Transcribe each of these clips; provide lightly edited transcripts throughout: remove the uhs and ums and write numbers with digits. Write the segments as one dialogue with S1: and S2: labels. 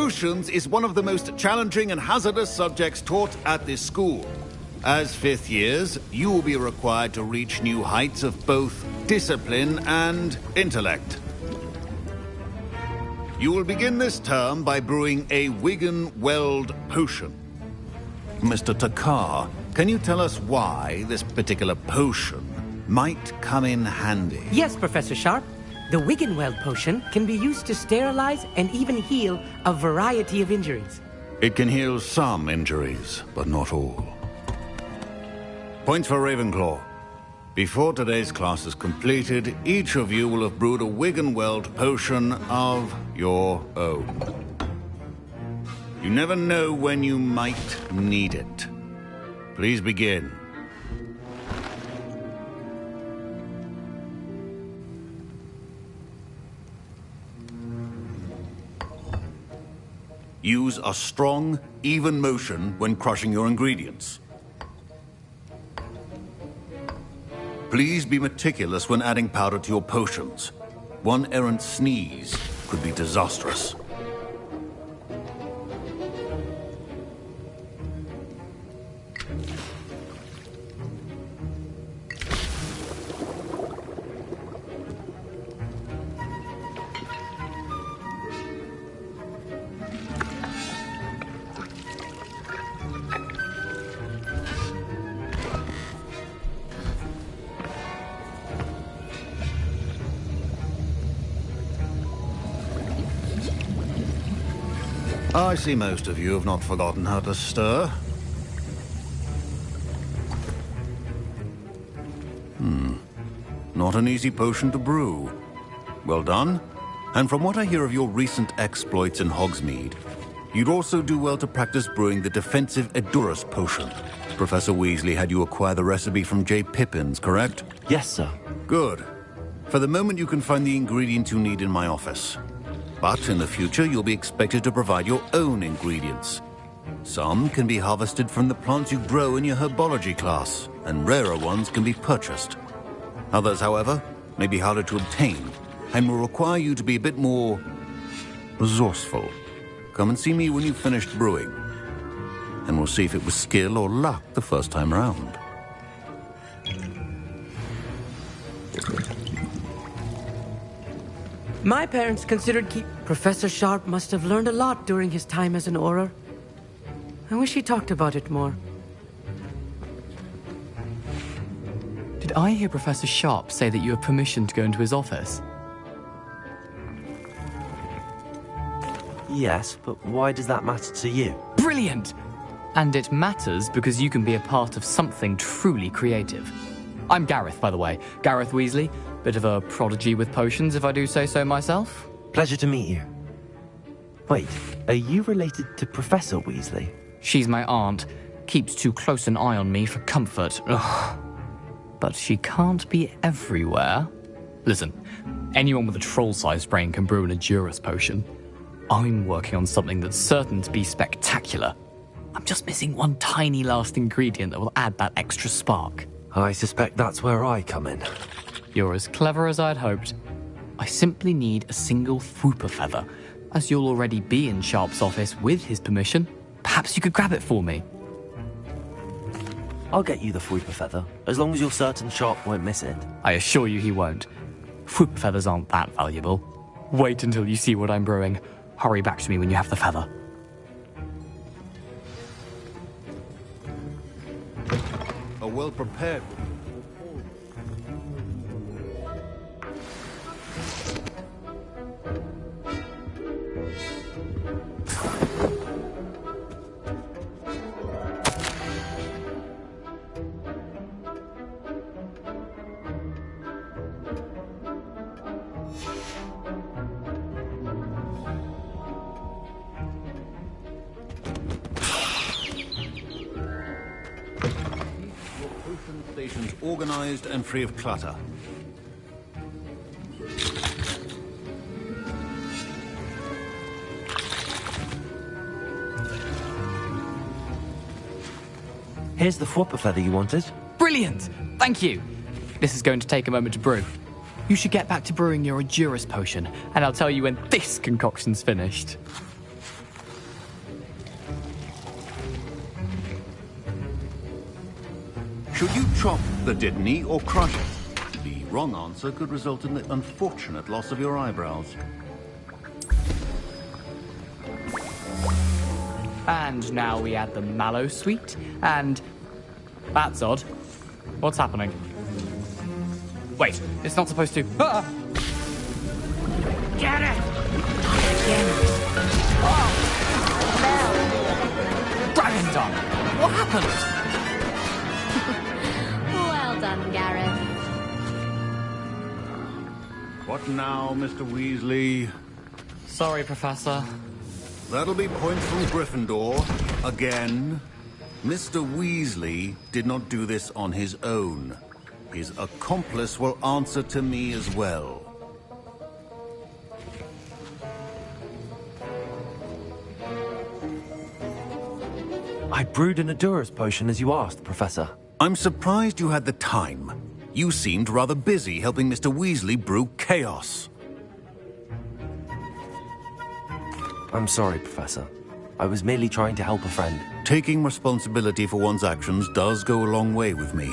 S1: Potions is one of the most challenging and hazardous subjects taught at this school. As fifth years, you will be required to reach new heights of both discipline and intellect. You will begin this term by brewing a Wiggenweld potion. Mr. Takar, can you tell us why this particular potion might come in handy?
S2: Yes, Professor Sharp. The Wiggenweld potion can be used to sterilize and even heal a variety of injuries.
S1: It can heal some injuries, but not all. Points for Ravenclaw. Before today's class is completed, each of you will have brewed a Wiggenweld potion of your own. You never know when you might need it. Please begin. Use a strong, even motion when crushing your ingredients. Please be meticulous when adding powder to your potions. One errant sneeze could be disastrous. I see most of you have not forgotten how to stir. Not an easy potion to brew. Well done. And from what I hear of your recent exploits in Hogsmeade, you'd also do well to practice brewing the defensive Edurus potion. Professor Weasley had you acquire the recipe from J. Pippin's, correct?
S3: Yes, sir.
S1: Good. For the moment, you can find the ingredients you need in my office. But in the future, you'll be expected to provide your own ingredients. Some can be harvested from the plants you grow in your herbology class, and rarer ones can be purchased. Others, however, may be harder to obtain, and will require you to be a bit more resourceful. Come and see me when you've finished brewing, and we'll see if it was skill or luck the first time round.
S2: My parents considered Professor Sharp must have learned a lot during his time as an Auror. I wish he talked about it more.
S4: Did I hear Professor Sharp say that you have permission to go into his office?
S3: Yes, but why does that matter to you?
S4: Brilliant! And it matters because you can be a part of something truly creative. I'm Gareth, by the way. Gareth Weasley. Bit of a prodigy with potions, if I do say so myself.
S3: Pleasure to meet you. Wait, are you related to Professor Weasley?
S4: She's my aunt. Keeps too close an eye on me for comfort. Ugh. But she can't be everywhere. Listen, anyone with a troll-sized brain can brew an Edurus potion. I'm working on something that's certain to be spectacular. I'm just missing one tiny last ingredient that will add that extra spark.
S3: I suspect that's where I come in.
S4: You're as clever as I'd hoped. I simply need a single Fwooper feather. As you'll already be in Sharp's office with his permission, perhaps you could grab it for me.
S3: I'll get you the Fwooper feather, as long as you're certain Sharp won't miss it.
S4: I assure you he won't. Fwooper feathers aren't that valuable. Wait until you see what I'm brewing. Hurry back to me when you have the feather.
S1: A well-prepared... stations organized and free of clutter.
S3: Here's the Fwooper feather you wanted.
S4: Brilliant! Thank you! This is going to take a moment to brew. You should get back to brewing your Edurus potion, and I'll tell you when this concoction's finished.
S1: Should you chop the Dittany or crush it? The wrong answer could result in the unfortunate loss of your eyebrows.
S4: And now we add the mallow sweet, and... That's odd. What's happening? Wait, it's not supposed to... Ah! Get it! Oh! Dragon Dog! What happened?
S5: Well done, Gareth.
S1: What now, Mr. Weasley?
S4: Sorry, Professor.
S1: That'll be points from Gryffindor. Again. Mr. Weasley did not do this on his own. His accomplice will answer to me as well.
S3: I brewed an Adurus potion as you asked, Professor.
S1: I'm surprised you had the time. You seemed rather busy helping Mr. Weasley brew chaos.
S3: I'm sorry, Professor. I was merely trying to help a friend.
S1: Taking responsibility for one's actions does go a long way with me.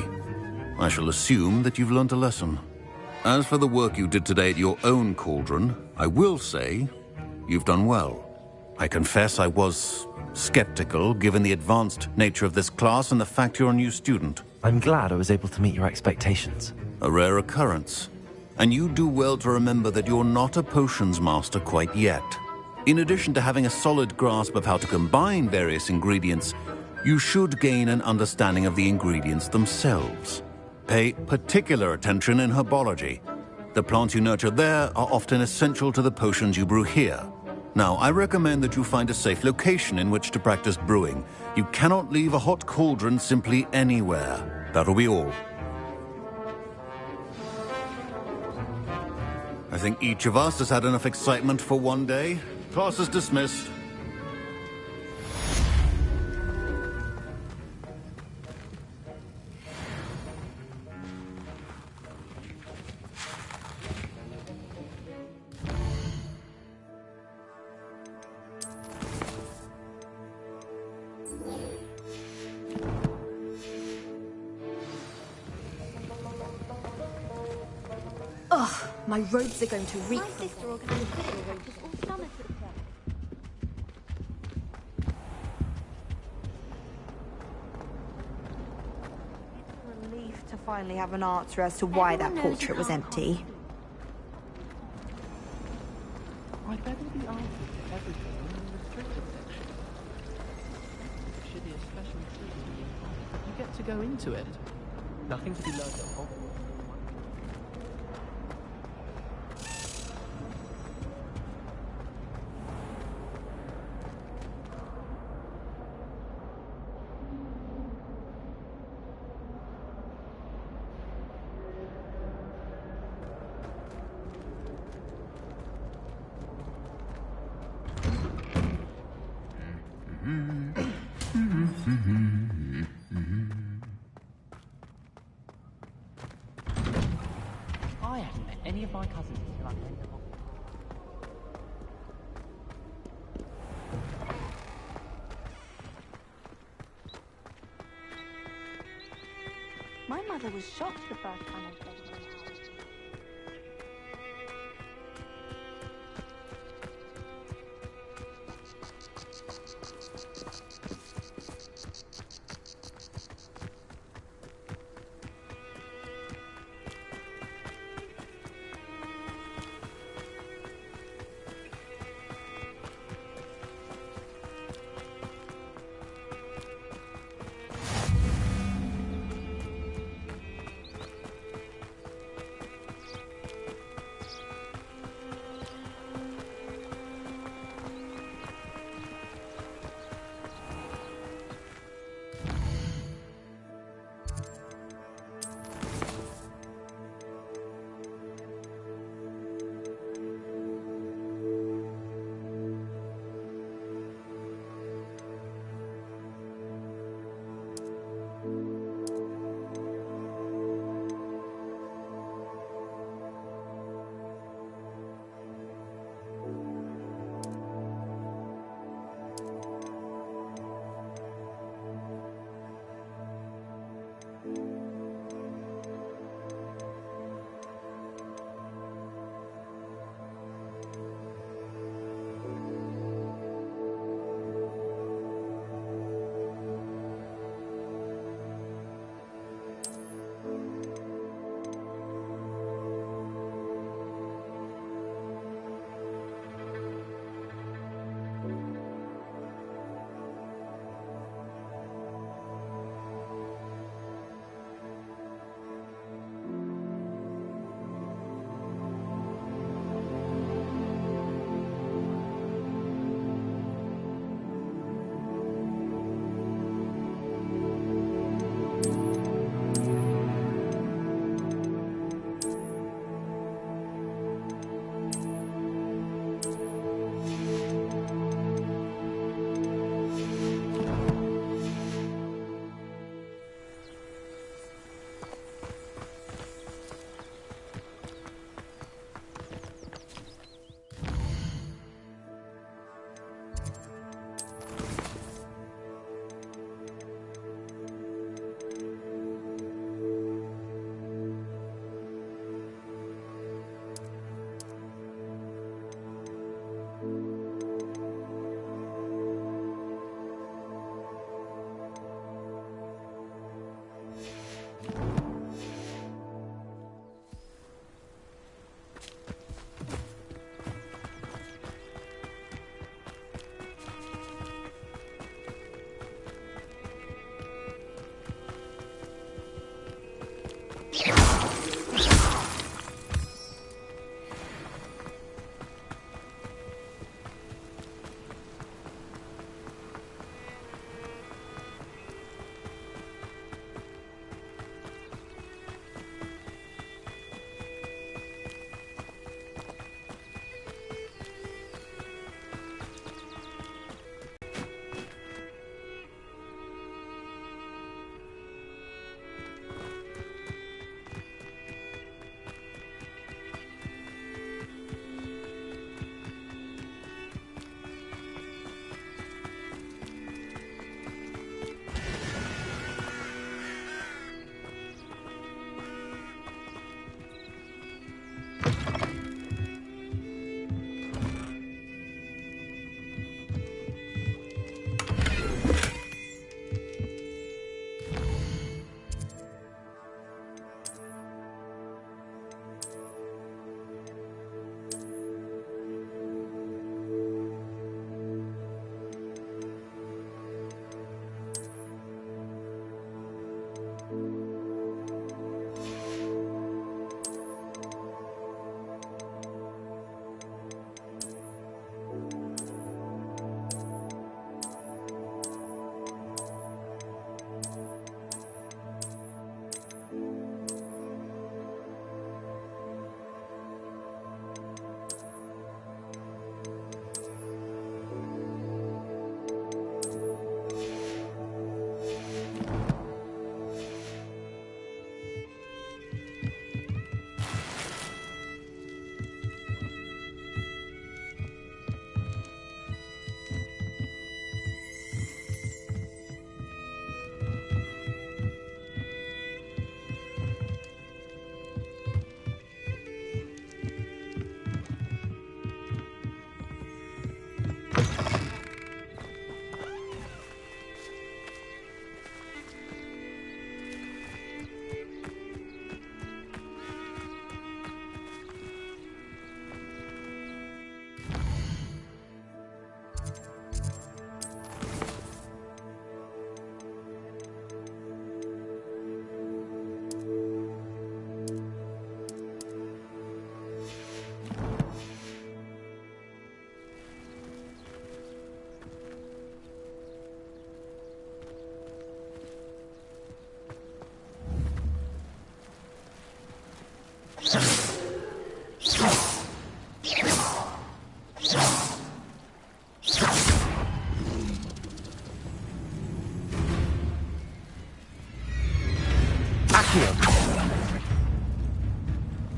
S1: I shall assume that you've learnt a lesson. As for the work you did today at your own cauldron, I will say you've done well. I confess I was skeptical, given the advanced nature of this class and the fact you're a new student.
S3: I'm glad I was able to meet your expectations.
S1: A rare occurrence. And you do well to remember that you're not a potions master quite yet. In addition to having a solid grasp of how to combine various ingredients, you should gain an understanding of the ingredients themselves. Pay particular attention in herbology. The plants you nurture there are often essential to the potions you brew here. Now, I recommend that you find a safe location in which to practice brewing. You cannot leave a hot cauldron simply anywhere. That'll be all. I think each of us has had enough excitement for one day. Class is dismissed.
S6: Ugh, my robes are going to reek.
S5: My sister organised football races all summer to the club.
S6: It's a relief to finally have an answer as to why that portrait was empty.
S3: I bet there'll be answers to everything in the restricted section. Should be a special treatment. You get to go into it. Nothing to be learned at Hogwarts.
S7: I haven't met any of my cousins until I went to Hogwarts.
S6: My mother was shocked the first time I said her house.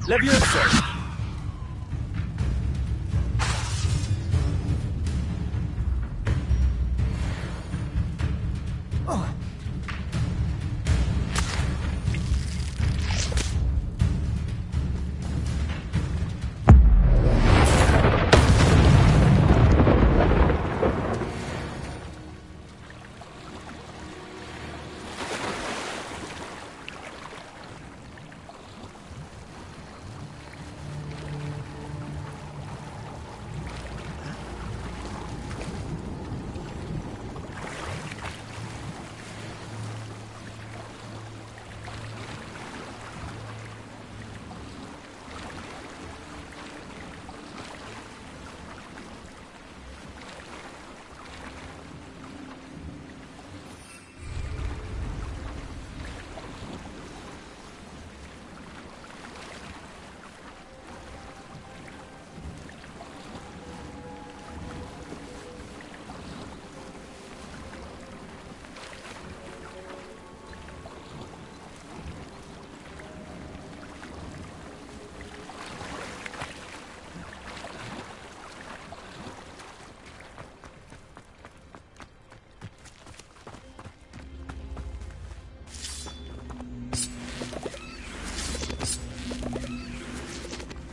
S8: Levioso!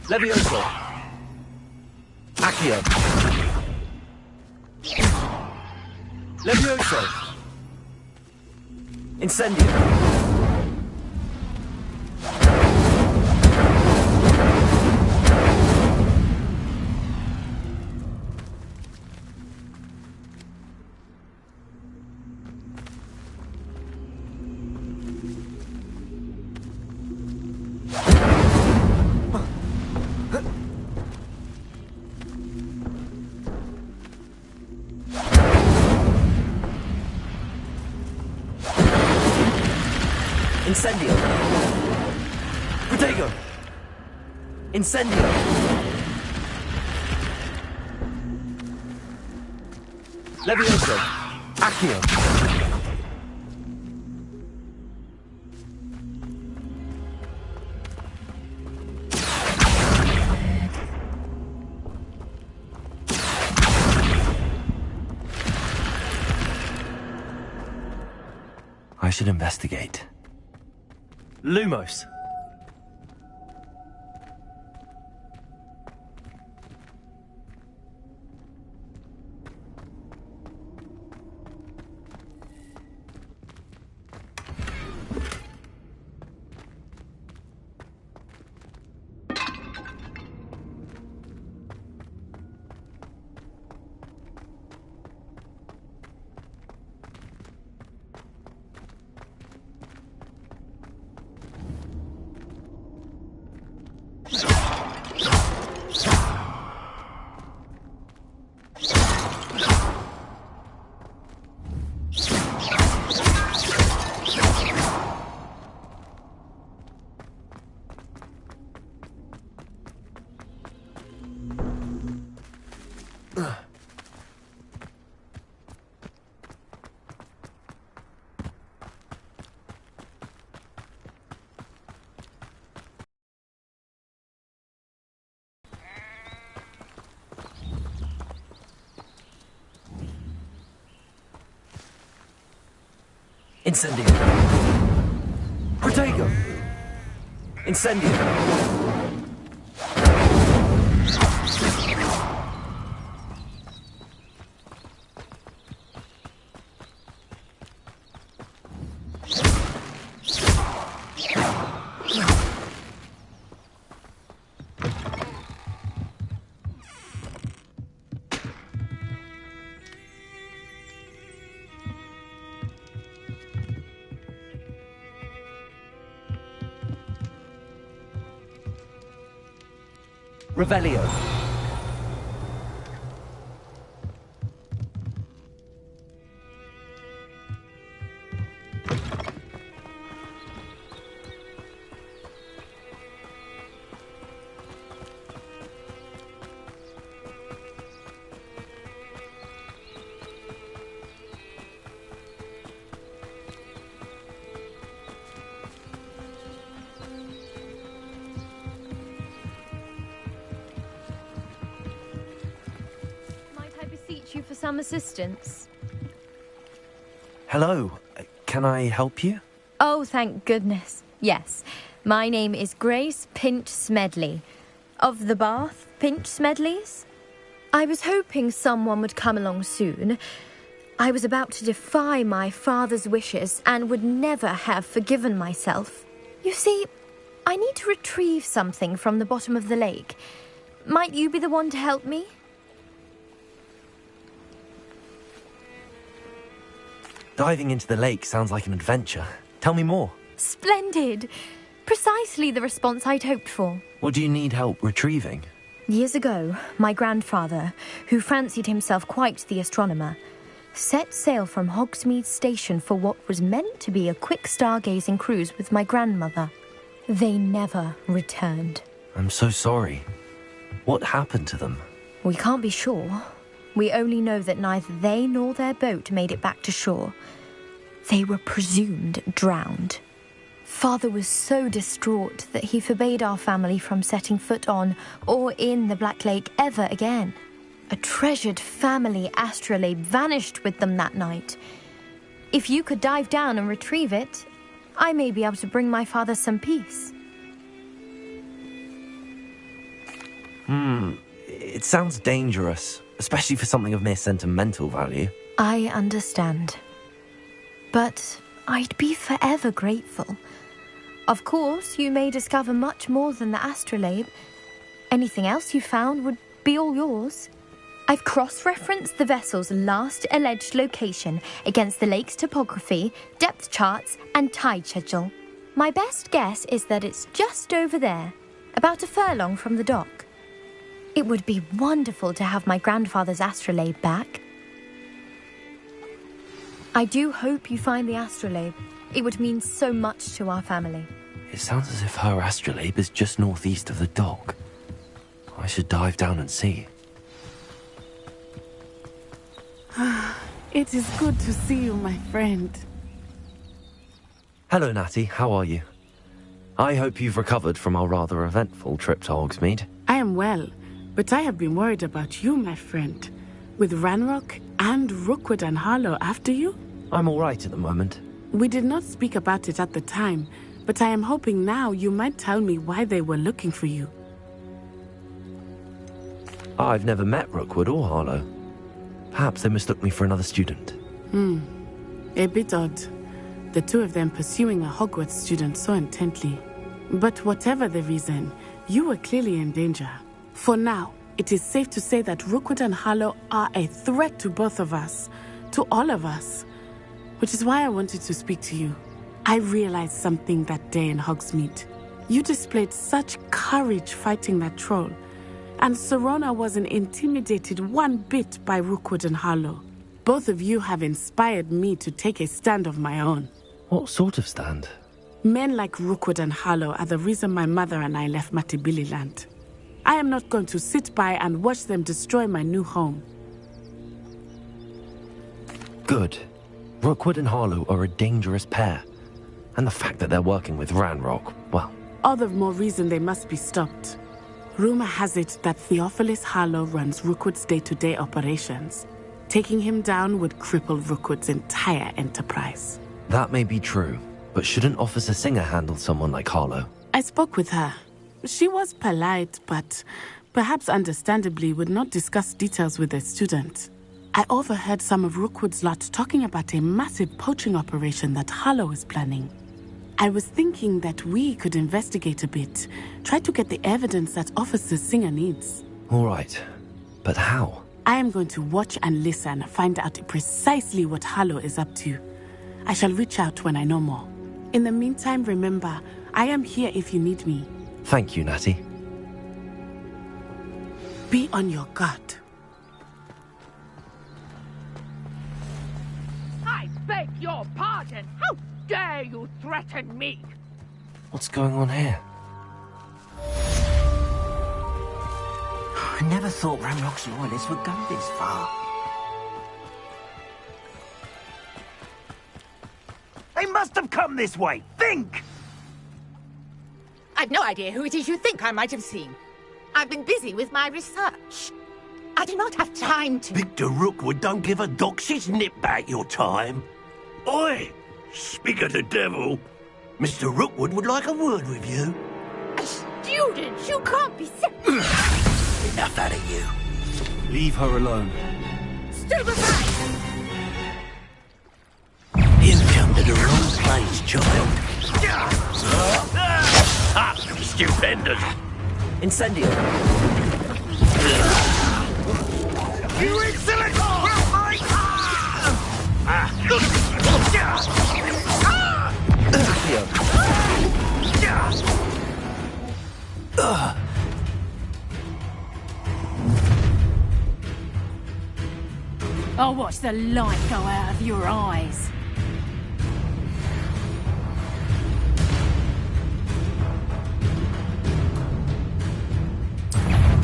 S8: Levioso! Accio! Levioso! Incendio! Incendio! Protego! Incendio! Levioso! Accio! I should investigate. Lumos. Incendio! Protego! Incendio! Revelio.
S9: you for some assistance?
S8: Hello. Can I help you?
S9: Oh, thank goodness. Yes. My name is Grace Pinch Smedley. Of the Bath Pinch Smedleys? I was hoping someone would come along soon. I was about to defy my father's wishes and would never have forgiven myself. You see, I need to retrieve something from the bottom of the lake. Might you be the one to help me?
S8: Diving into the lake sounds like an adventure. Tell me more.
S9: Splendid! Precisely the response I'd hoped for.
S8: What do you need help retrieving?
S9: Years ago, my grandfather, who fancied himself quite the astronomer, set sail from Hogsmeade Station for what was meant to be a quick stargazing cruise with my grandmother. They never returned.
S8: I'm so sorry. What happened to them?
S9: We can't be sure. We only know that neither they nor their boat made it back to shore. They were presumed drowned. Father was so distraught that he forbade our family from setting foot on or in the Black Lake ever again. A treasured family astrolabe vanished with them that night. If you could dive down and retrieve it, I may be able to bring my father some peace.
S8: It sounds dangerous, especially for something of mere sentimental value.
S9: I understand. But I'd be forever grateful. Of course, you may discover much more than the astrolabe. Anything else you found would be all yours. I've cross-referenced the vessel's last alleged location against the lake's topography, depth charts, and tide schedule. My best guess is that it's just over there, about a furlong from the dock. It would be wonderful to have my grandfather's astrolabe back. I do hope you find the astrolabe. It would mean so much to our family.
S8: It sounds as if her astrolabe is just northeast of the dock. I should dive down and see.
S10: It is good to see you, my friend.
S8: Hello, Natty. How are you? I hope you've recovered from our rather eventful trip to Hogsmeade.
S10: I am well, but I have been worried about you, my friend. With Ranrock and Rookwood and Harlow after you?
S8: I'm all right at the moment.
S10: We did not speak about it at the time, but I am hoping now you might tell me why they were looking for you.
S8: I've never met Rookwood or Harlow. Perhaps they mistook me for another student.
S10: A bit odd. The two of them pursuing a Hogwarts student so intently. But whatever the reason, you were clearly in danger. For now, it is safe to say that Rookwood and Harlow are a threat to both of us, to all of us. Which is why I wanted to speak to you. I realized something that day in Hogsmeade. You displayed such courage fighting that troll. And Serona wasn't intimidated one bit by Rookwood and Harlow. Both of you have inspired me to take a stand of my own.
S8: What sort of stand?
S10: Men like Rookwood and Harlow are the reason my mother and I left Matibili land. I am not going to sit by and watch them destroy my new home.
S8: Good. Rookwood and Harlow are a dangerous pair. And the fact that they're working with Ranrock, well...
S10: All the more reason they must be stopped. Rumor has it that Theophilus Harlow runs Rookwood's day-to-day operations. Taking him down would cripple Rookwood's entire enterprise.
S8: That may be true, but shouldn't Officer Singer handle someone like Harlow?
S10: I spoke with her. She was polite, but perhaps understandably would not discuss details with a student. I overheard some of Rookwood's lot talking about a massive poaching operation that Harlow is planning. I was thinking that we could investigate a bit, try to get the evidence that Officer Singer needs.
S8: All right, but how?
S10: I am going to watch and listen, find out precisely what Harlow is up to. I shall reach out when I know more. In the meantime, remember, I am here if you need me.
S8: Thank you, Natty.
S10: Be on your guard.
S11: I beg your pardon. How dare you threaten me?
S8: What's going on here?
S7: I never thought Ranrock's loyalists would go this far.
S12: They must have come this way. Think!
S11: I've no idea who it is you think I might have seen. I've been busy with my research. I do not have time to...
S12: Victor Rookwood don't give a doxy's nip back your time. Oi! Speak of the devil. Mr. Rookwood would like a word with you.
S11: A student? You can't be sick.
S12: Enough out of you.
S8: Leave her alone.
S11: Stupefy!
S12: You've come to the wrong place, child. Stupendous.
S8: Incendio.
S12: You insolent!
S11: I'll watch the light go out of your eyes.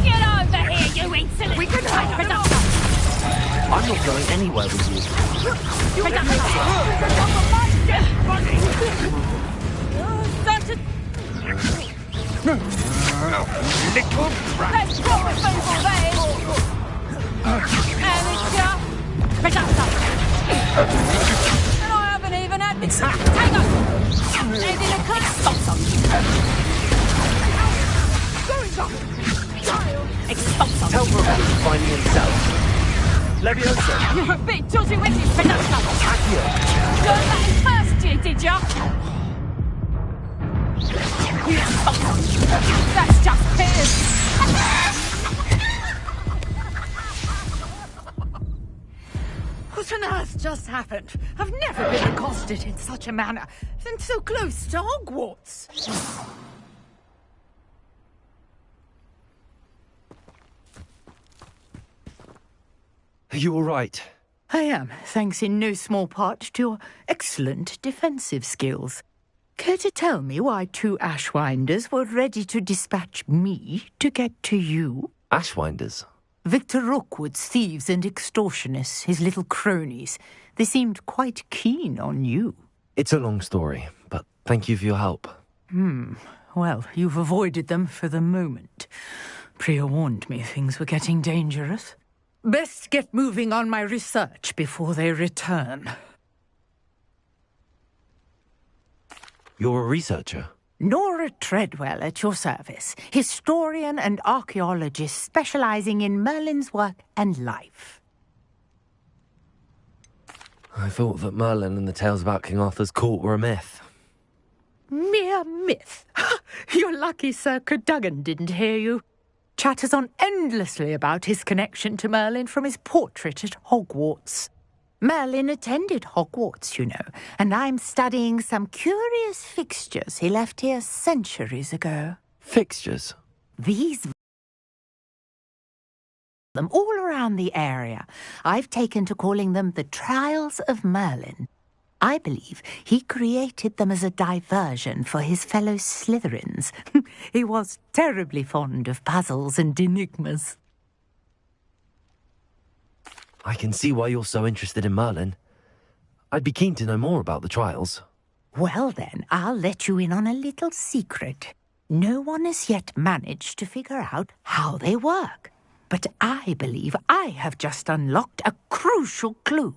S11: Get over here, you insolent! We can take it up!
S8: I'm not going anywhere with you.
S12: Little brat!
S11: Let's go with people then! And it's just... And I haven't even had... Hang on! And in a cut... Expulso!
S8: Tell Rookwood to find me himself. Leviosa.
S11: You're a bit dodgy with his production.
S8: Accio.
S11: Learned that in first year, did ya? That's just piss.
S13: What on earth just happened? I've never been accosted in such a manner, and so close to Hogwarts.
S8: Are you all right?
S13: I am, thanks in no small part to your excellent defensive skills. Care to tell me why two Ashwinders were ready to dispatch me to get to you?
S8: Ashwinders?
S13: Victor Rookwood's thieves and extortionists, his little cronies. They seemed quite keen on you.
S8: It's a long story, but thank you for your help.
S13: Well, you've avoided them for the moment. Priya warned me things were getting dangerous. Best get moving on my research before they return.
S8: You're a researcher?
S13: Nora Treadwell at your service, historian and archaeologist specializing in Merlin's work and life.
S8: I thought that Merlin and the tales about King Arthur's court were a myth.
S13: Mere myth. You're lucky Sir Cadogan didn't hear you. Chatters on endlessly about his connection to Merlin from his portrait at Hogwarts. Merlin attended Hogwarts, you know, and I'm studying some curious fixtures he left here centuries ago.
S8: Fixtures?
S13: These them all around the area. I've taken to calling them the Trials of Merlin. I believe he created them as a diversion for his fellow Slytherins. He was terribly fond of puzzles and enigmas.
S8: I can see why you're so interested in Merlin. I'd be keen to know more about the trials.
S13: Well then, I'll let you in on a little secret. No one has yet managed to figure out how they work. But I believe I have just unlocked a crucial clue.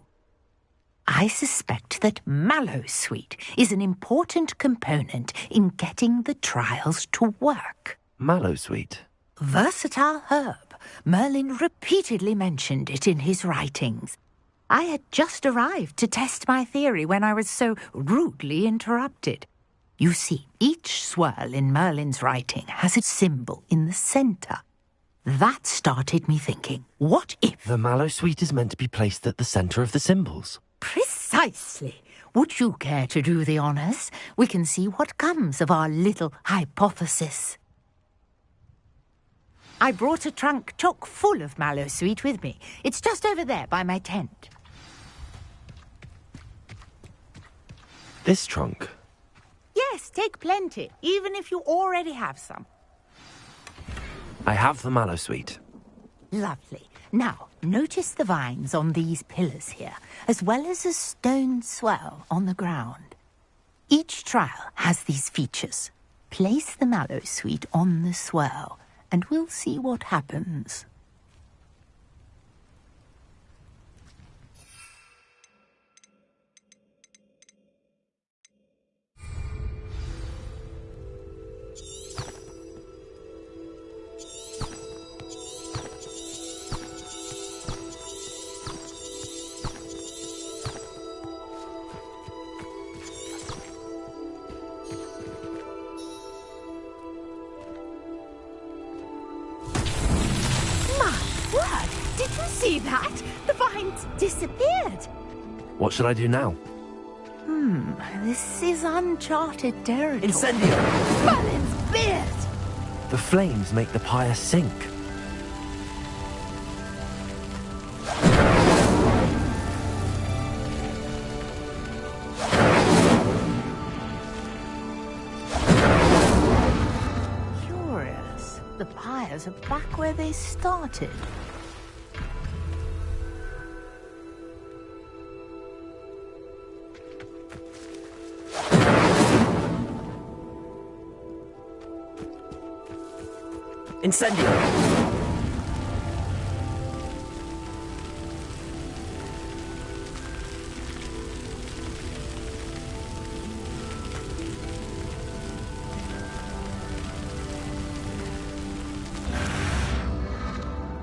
S13: I suspect that Mallowsweet is an important component in getting the trials to work.
S8: Mallowsweet?
S13: Versatile herb. Merlin repeatedly mentioned it in his writings. I had just arrived to test my theory when I was so rudely interrupted. You see, each swirl in Merlin's writing has a symbol in the centre. That started me thinking, what if...
S8: The Mallowsweet is meant to be placed at the centre of the symbols.
S13: Precisely. Would you care to do the honours? We can see what comes of our little hypothesis. I brought a trunk chock full of Mallowsweet with me. It's just over there by my tent.
S8: This trunk?
S13: Yes, take plenty, even if you already have some.
S8: I have the Mallowsweet.
S13: Lovely. Now, notice the vines on these pillars here, as well as a stone swell on the ground. Each trial has these features. Place the Mallowsweet on the swell, and we'll see what happens. See that? The vines disappeared.
S8: What should I do now?
S13: This is uncharted territory.
S8: Incendio!
S13: Merlin's beard!
S8: The flames make the pyre sink.
S13: Curious. The pyres are back where they started.
S8: Incendio!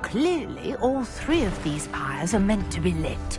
S13: Clearly, all three of these pyres are meant to be lit.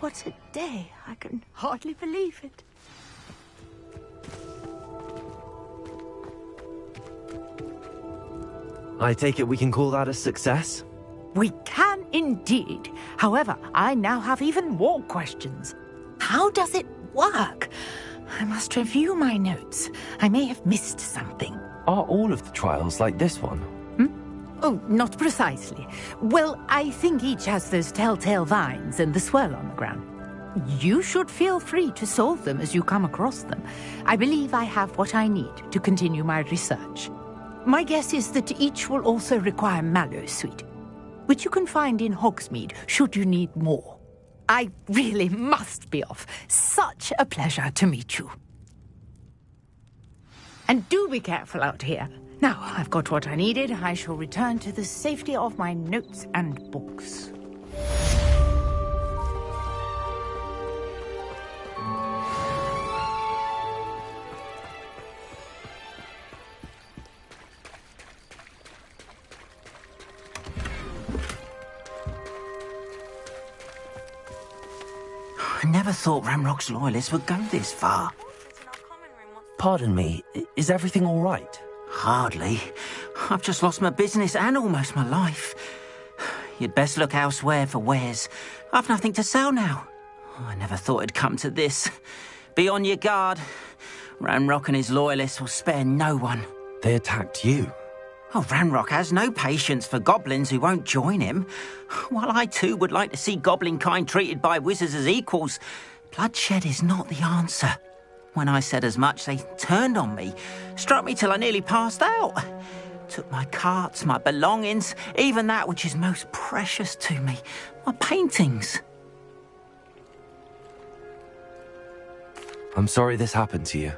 S13: What a day. I can hardly believe it.
S8: I take it we can call that a success?
S13: We can indeed. However, I now have even more questions. How does it work? I must review my notes. I may have missed something.
S8: Are all of the trials like this one?
S13: Oh, not precisely. Well, I think each has those telltale vines and the swirl on the ground. You should feel free to solve them as you come across them. I believe I have what I need to continue my research. My guess is that each will also require mallowsweet, which you can find in Hogsmeade should you need more. I really must be off. Such a pleasure to meet you. And do be careful out here. Now, I've got what I needed. I shall return to the safety of my notes and books.
S7: I never thought Ramrock's loyalists would go this far.
S8: Pardon me, is everything all right?
S7: Hardly. I've just lost my business and almost my life. You'd best look elsewhere for wares. I've nothing to sell now. I never thought it'd come to this. Be on your guard. Ranrock and his loyalists will spare no one.
S8: They attacked you.
S7: Oh, Ranrock has no patience for goblins who won't join him. While I too would like to see goblin kind treated by wizards as equals, bloodshed is not the answer. When I said as much, they turned on me, struck me till I nearly passed out. Took my carts, my belongings, even that which is most precious to me, my paintings.
S8: I'm sorry this happened to you.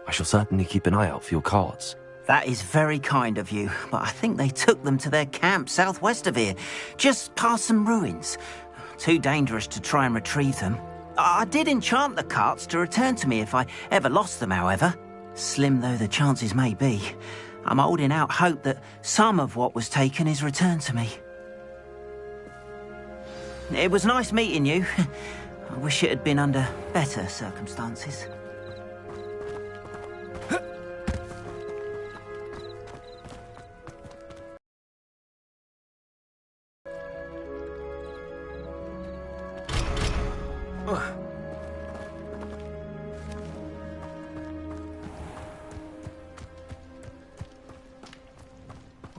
S8: I shall certainly keep an eye out for your cards.
S7: That is very kind of you, but I think they took them to their camp southwest of here, just past some ruins. Too dangerous to try and retrieve them. I did enchant the carts to return to me if I ever lost them, however. Slim though the chances may be, I'm holding out hope that some of what was taken is returned to me. It was nice meeting you. I wish it had been under better circumstances.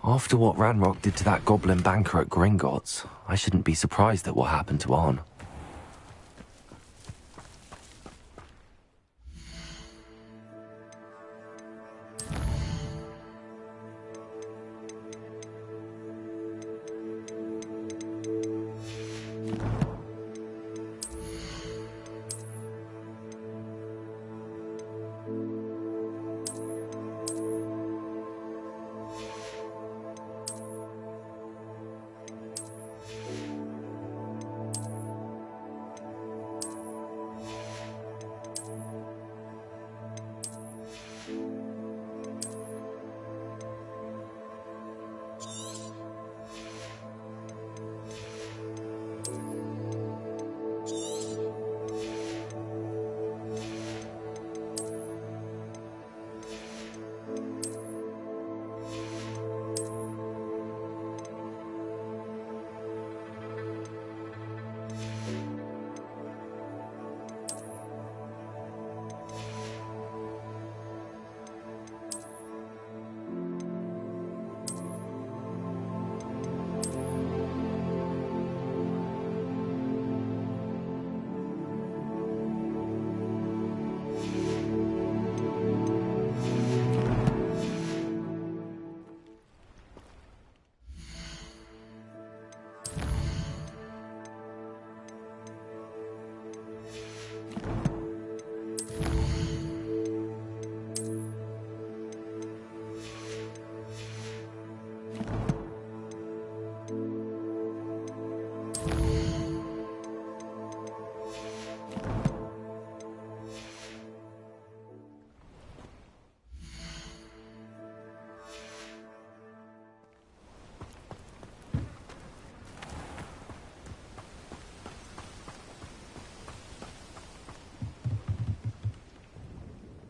S8: After what Ranrock did to that goblin banker at Gringotts, I shouldn't be surprised at what happened to Arn.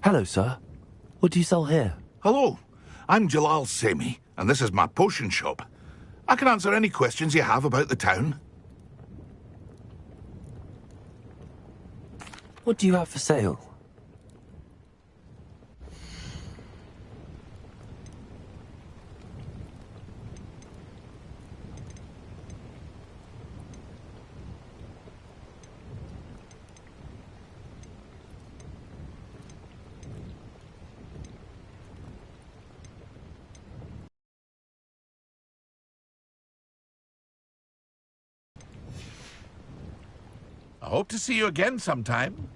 S8: Hello, sir. What do you sell here?
S14: Hello, I'm Jalal Semi, and this is my potion shop. I can answer any questions you have about the town.
S8: What do you have for sale?
S14: I hope to see you again sometime.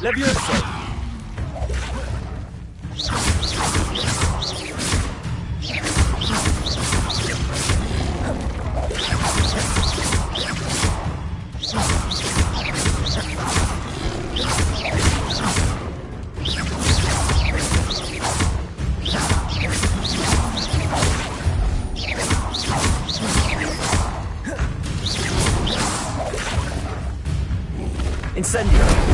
S15: Levioso! Incendio!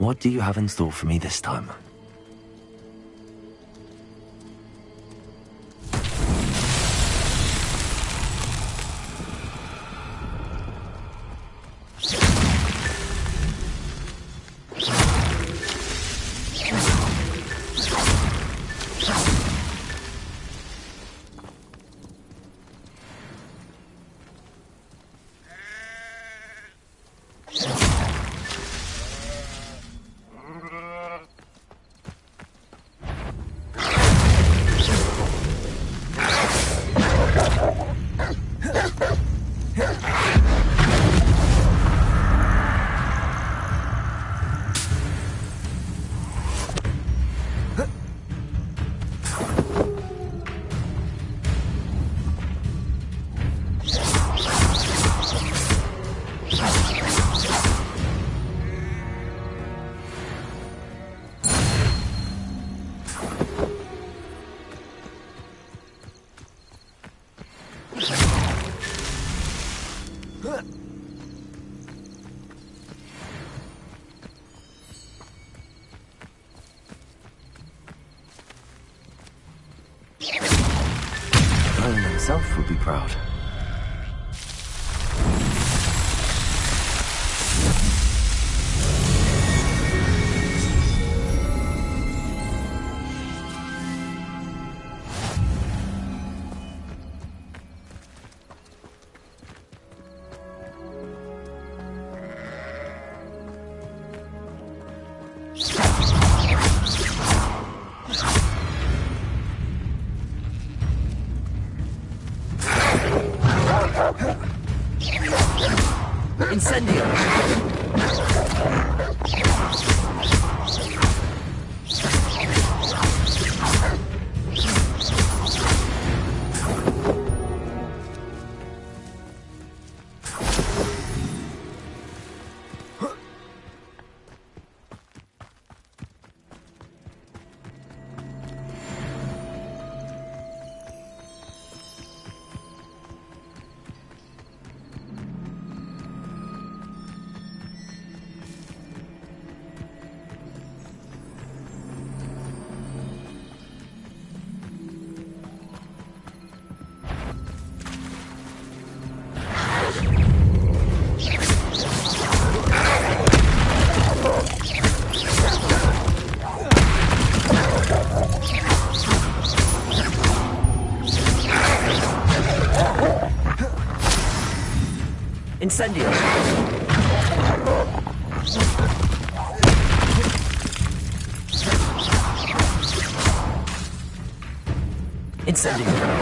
S8: What do you have in store for me this time? would be proud.
S15: Incendio! Incendio! Incendio!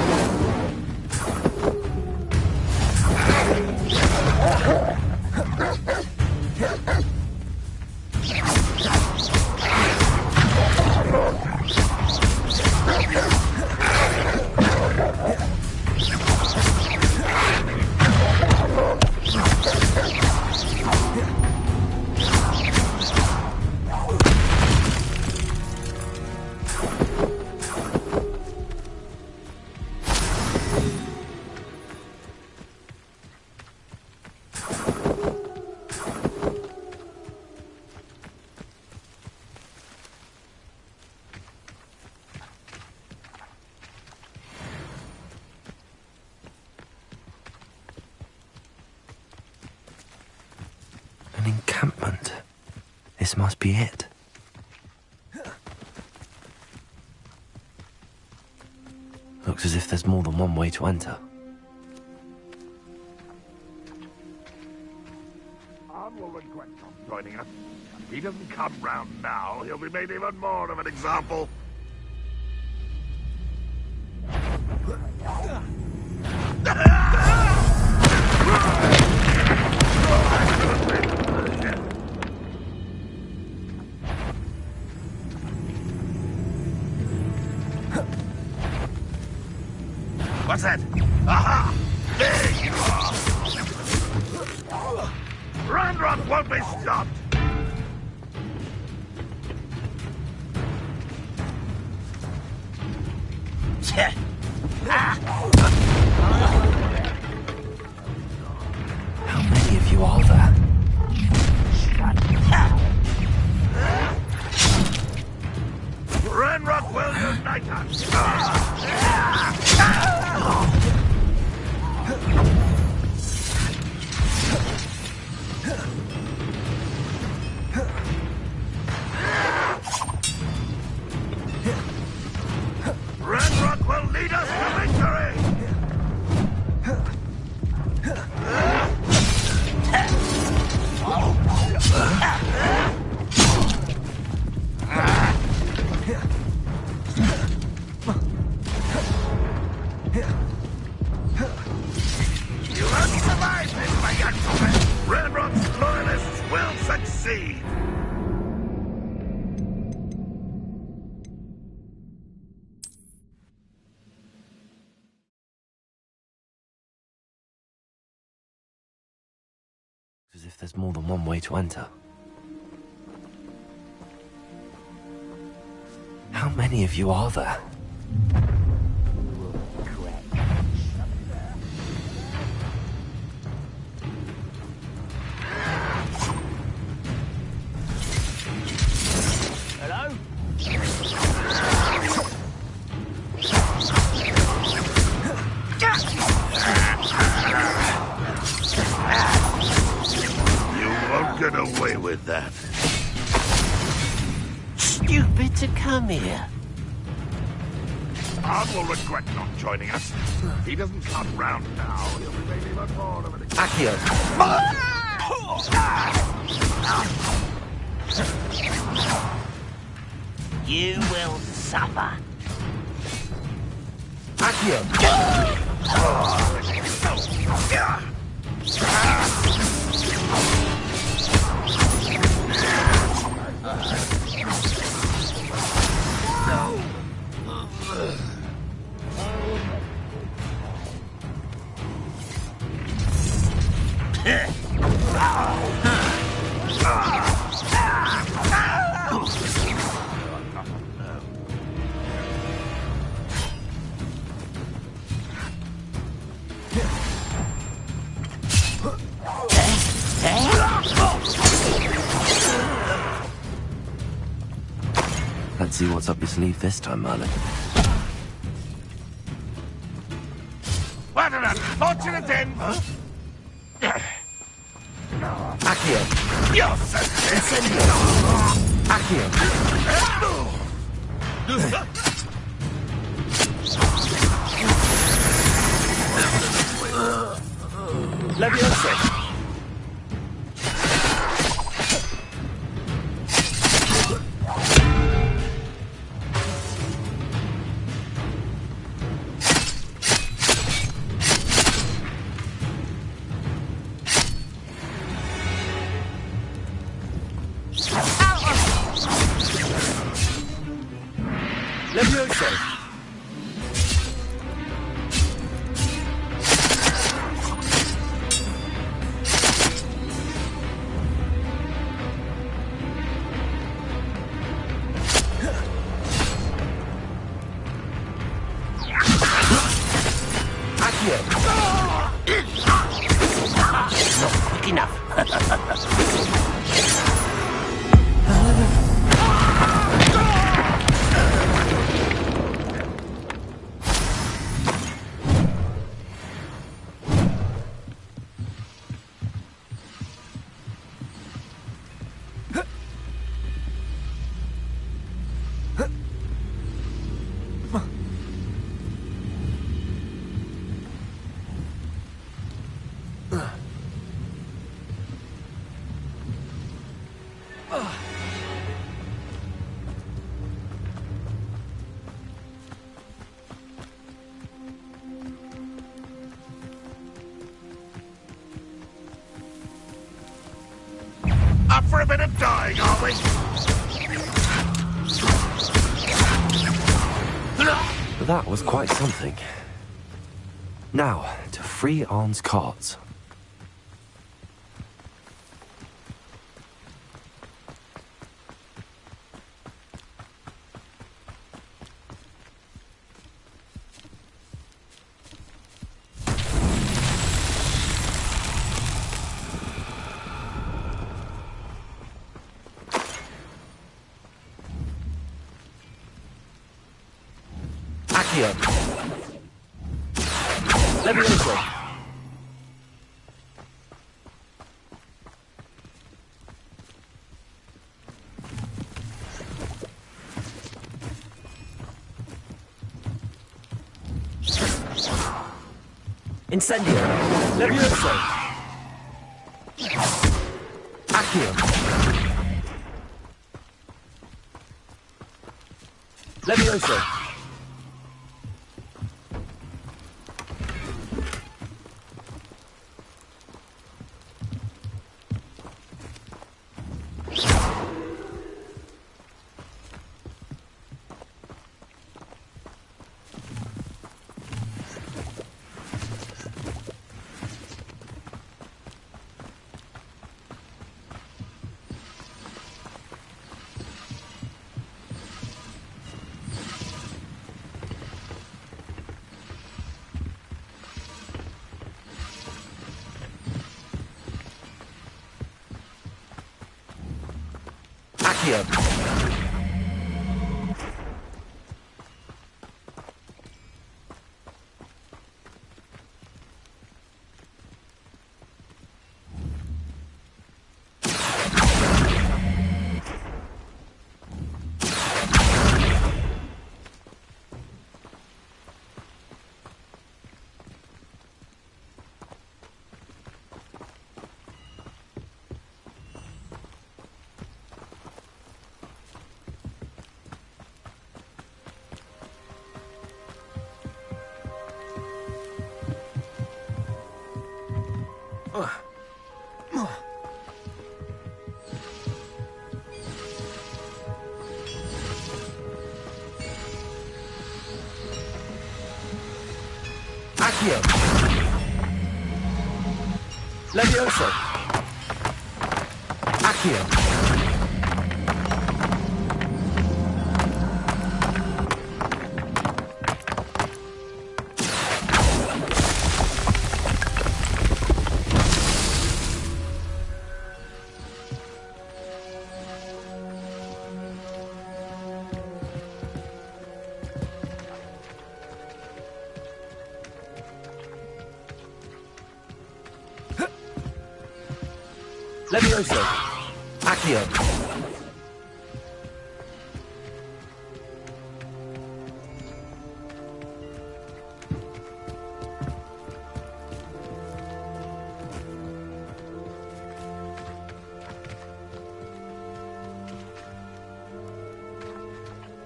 S8: An encampment. This must be it. Looks as if there's more than one way to enter.
S14: Arn will regret not joining us. If he doesn't come round now, he'll be made even more of an example. What's that? Aha! There you are! Ranrock won't be stopped!
S8: How many of you are there?
S14: Ranrock will unite us! Ranrock will lead us to victory! You won't survive this, my young woman! Ranrock's loyalists will succeed!
S8: As if there's more than one way to enter. How many of you are there?
S15: Hello?
S12: Stupid to come here.
S14: Ard will regret not joining us. If he doesn't come round now, he'll be making even more of an
S15: Accio.
S12: You will suffer.
S15: Accio.
S8: Let's see what's up your sleeve this time, Merlin.
S14: What an unfortunate end!
S15: Accio.
S14: Yes!
S15: Incendio. Accio. Levioso. Levioso. Accio.
S12: Not quick enough.
S14: Up for a bit of dying, are we?
S8: That was quite something. Now, to free Arn's cards.
S15: Accio. Levioso. Incendio. Levioso. Accio. Levioso. Accio. Accio. Levioso. Accio. Levioso. Accio.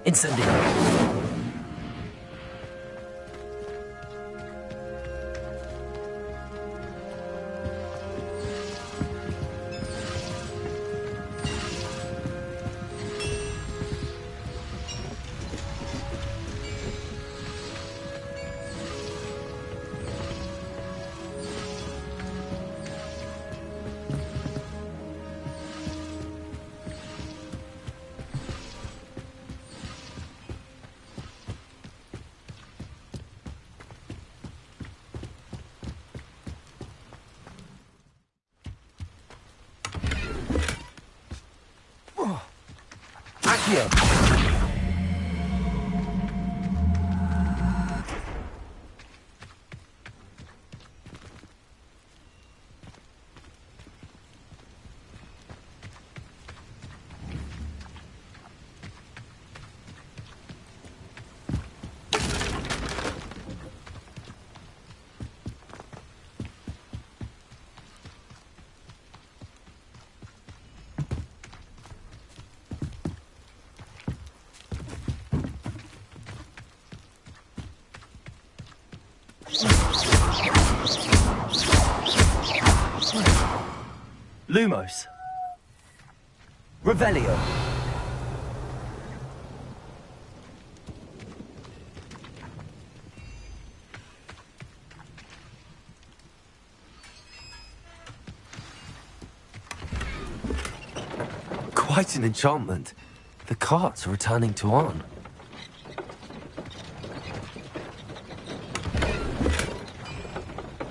S15: Incendio. Accio. Lumos. Revelio.
S8: Quite an enchantment. The carts are returning to Arn.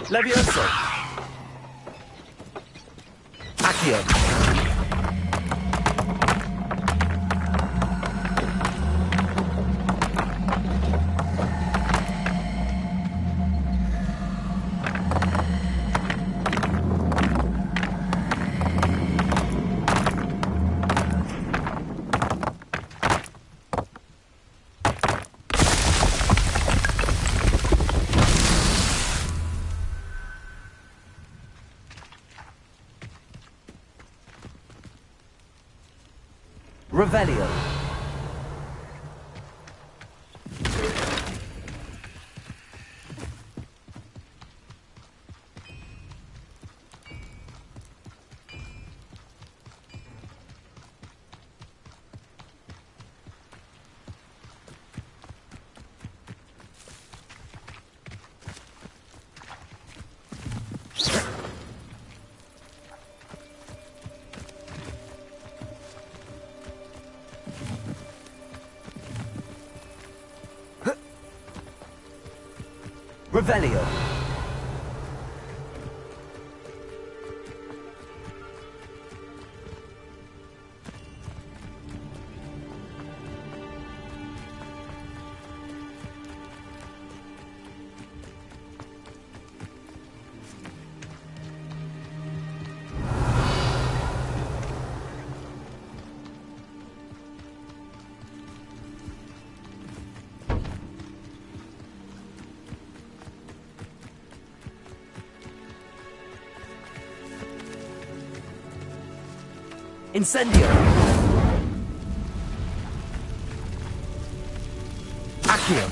S15: Levioso. Accio. Revelio. Revelio. Incendio. Accio.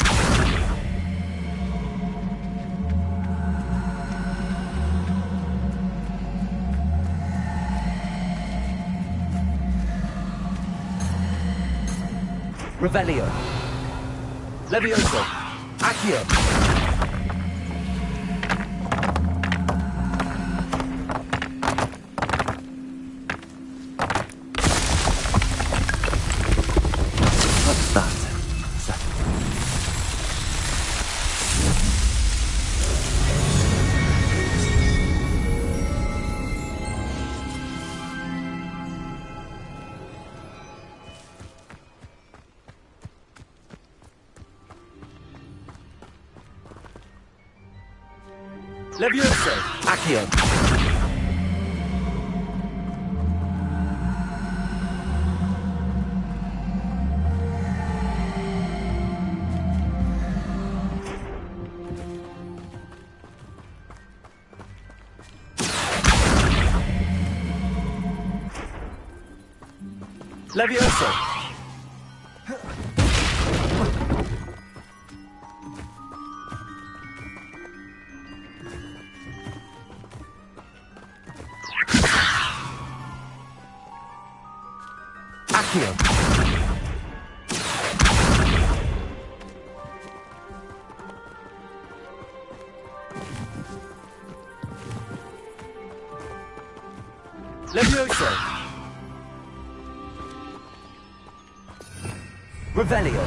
S15: Revelio. Levioso. Accio.
S8: What's that?
S15: Levioso. Accio. Levioso. Accio. Levioso. Revelio.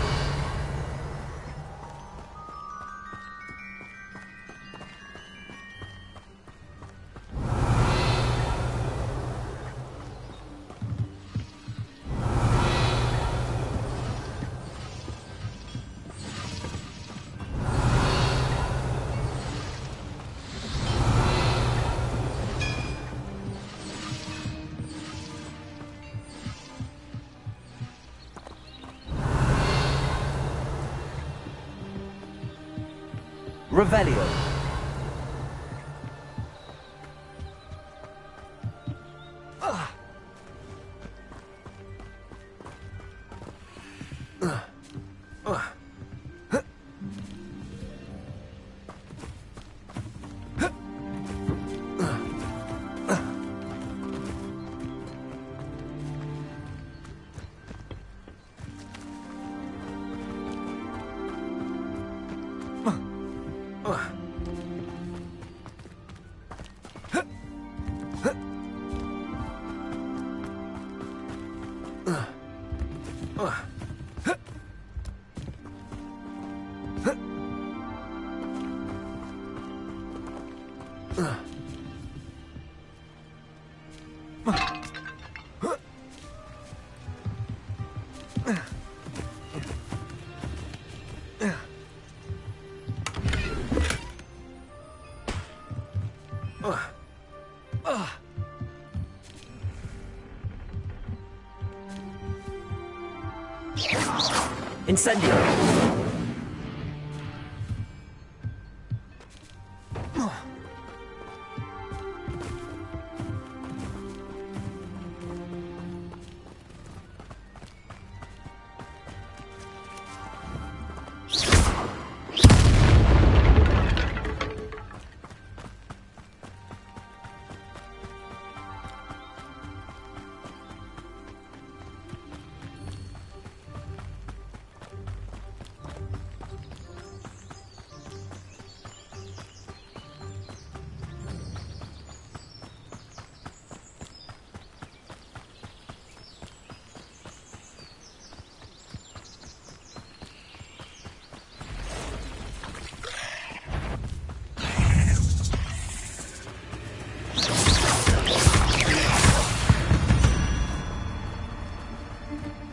S15: Revelio. Incendio.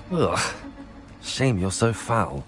S8: Ugh. Shame you're so foul.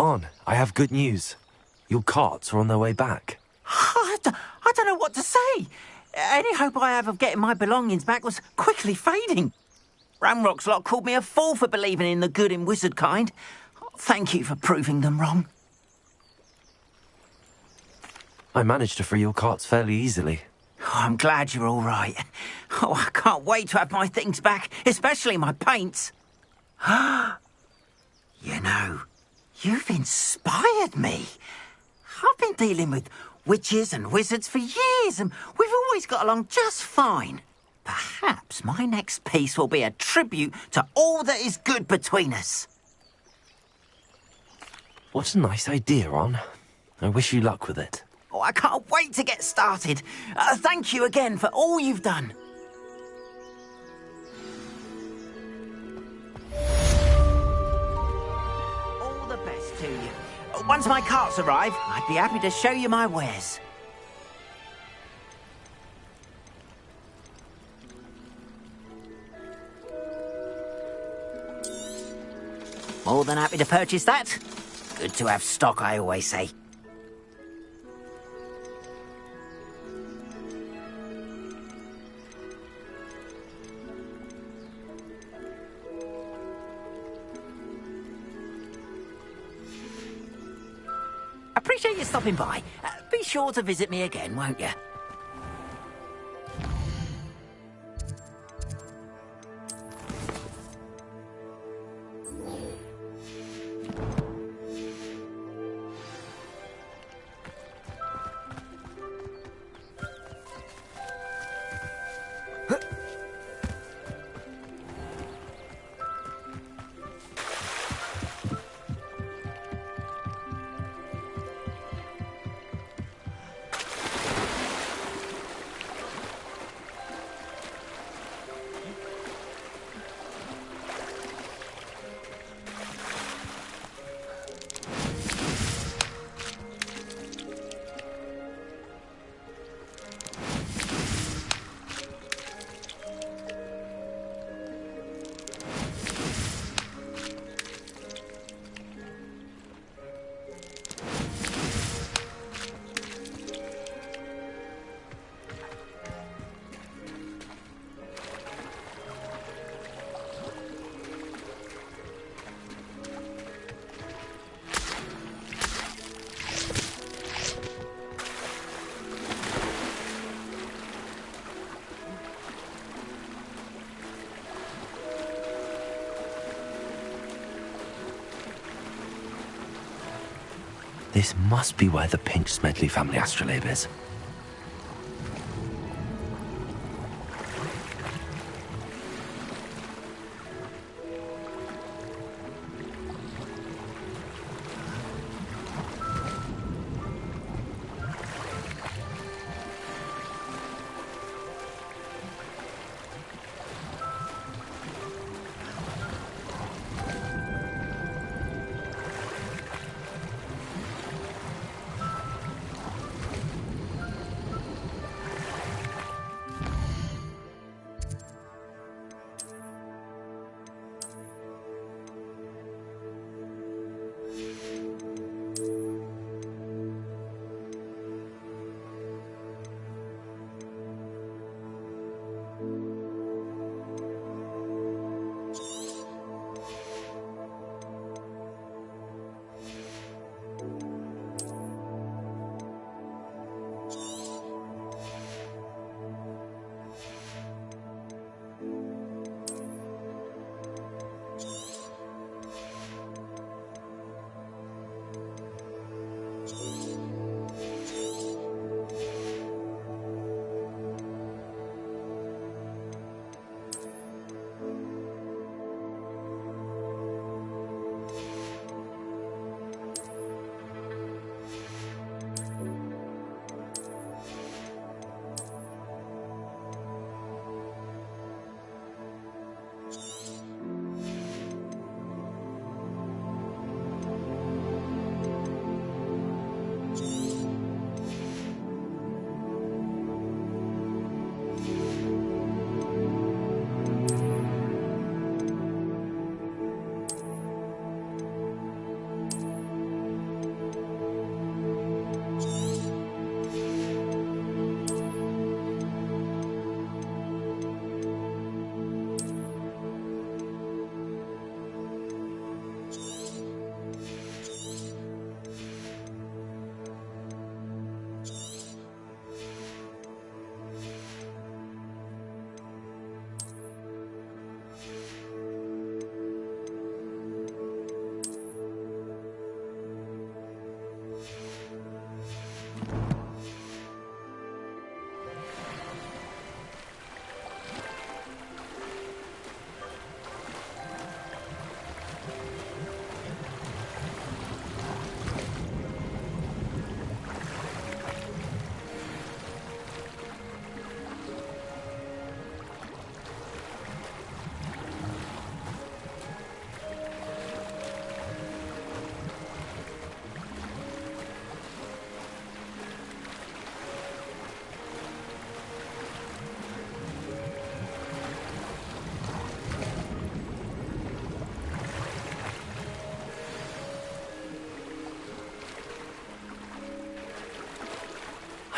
S8: On, I have good news. Your carts are on their way back.
S7: I don't know what to say. Any hope I have of getting my belongings back was quickly fading. Ramrock's lot called me a fool for believing in the good in wizard kind. Thank you for proving them wrong.
S8: I managed to free your carts fairly easily.
S7: Oh, I'm glad you're all right. Oh, I can't wait to have my things back, especially my paints. You know, you've inspired me. I've been dealing with witches and wizards for years, and we've always got along just fine. Perhaps my next piece will be a tribute to all that is good between us.
S8: What a nice idea, On. I wish you luck with it.
S7: Oh, I can't wait to get started. Thank you again for all you've done. All the best to you. Once my carts arrive, I'd be happy to show you my wares. More than happy to purchase that. Good to have stock, I always say. Appreciate you stopping by. Be sure to visit me again, won't you?
S8: This must be where the Pinch Smedley family astrolabe is.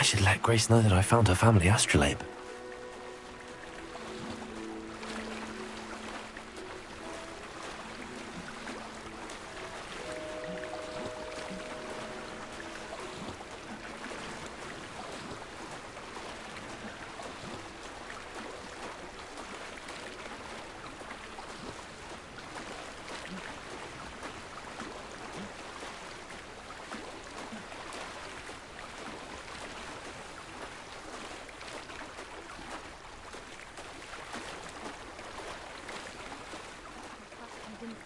S8: I should let Grace know that I found her family astrolabe.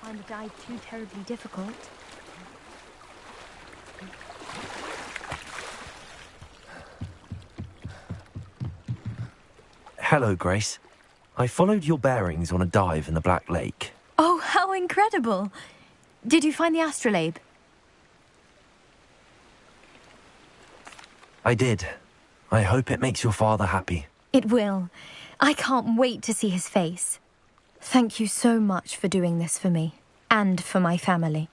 S9: Find the dive too terribly difficult.
S8: Hello, Grace. I followed your bearings on a dive in the Black Lake.
S9: Oh, how incredible! Did you find the astrolabe?
S8: I did. I hope it makes your father happy.
S9: It will. I can't wait to see his face. Thank you so much for doing this for me, and for my family.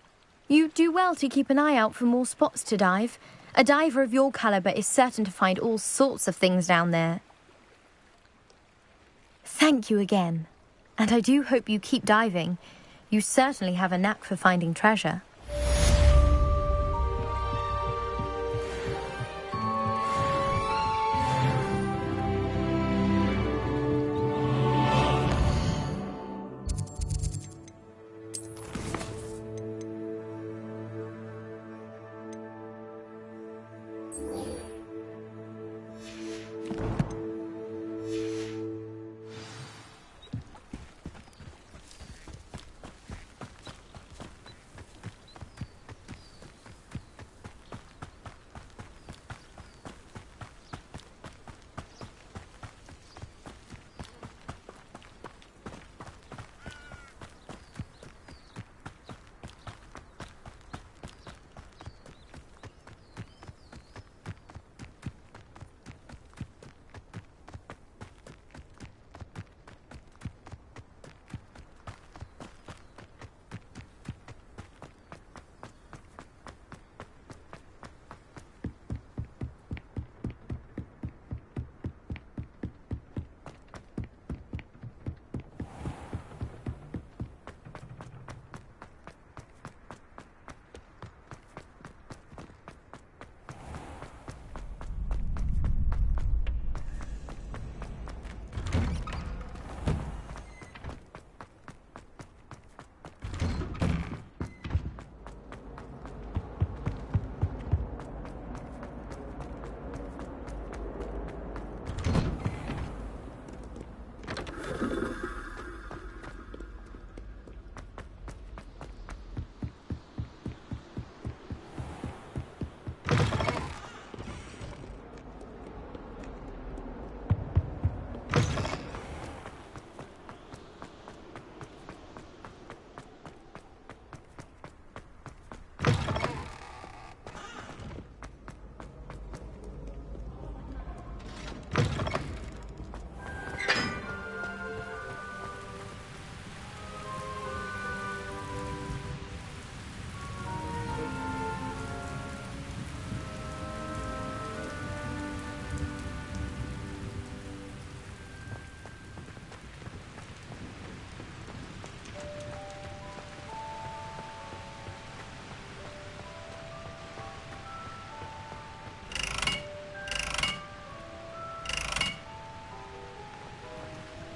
S9: You do well to keep an eye out for more spots to dive. A diver of your caliber is certain to find all sorts of things down there. Thank you again, and I do hope you keep diving. You certainly have a knack for finding treasure.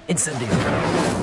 S15: Incendio.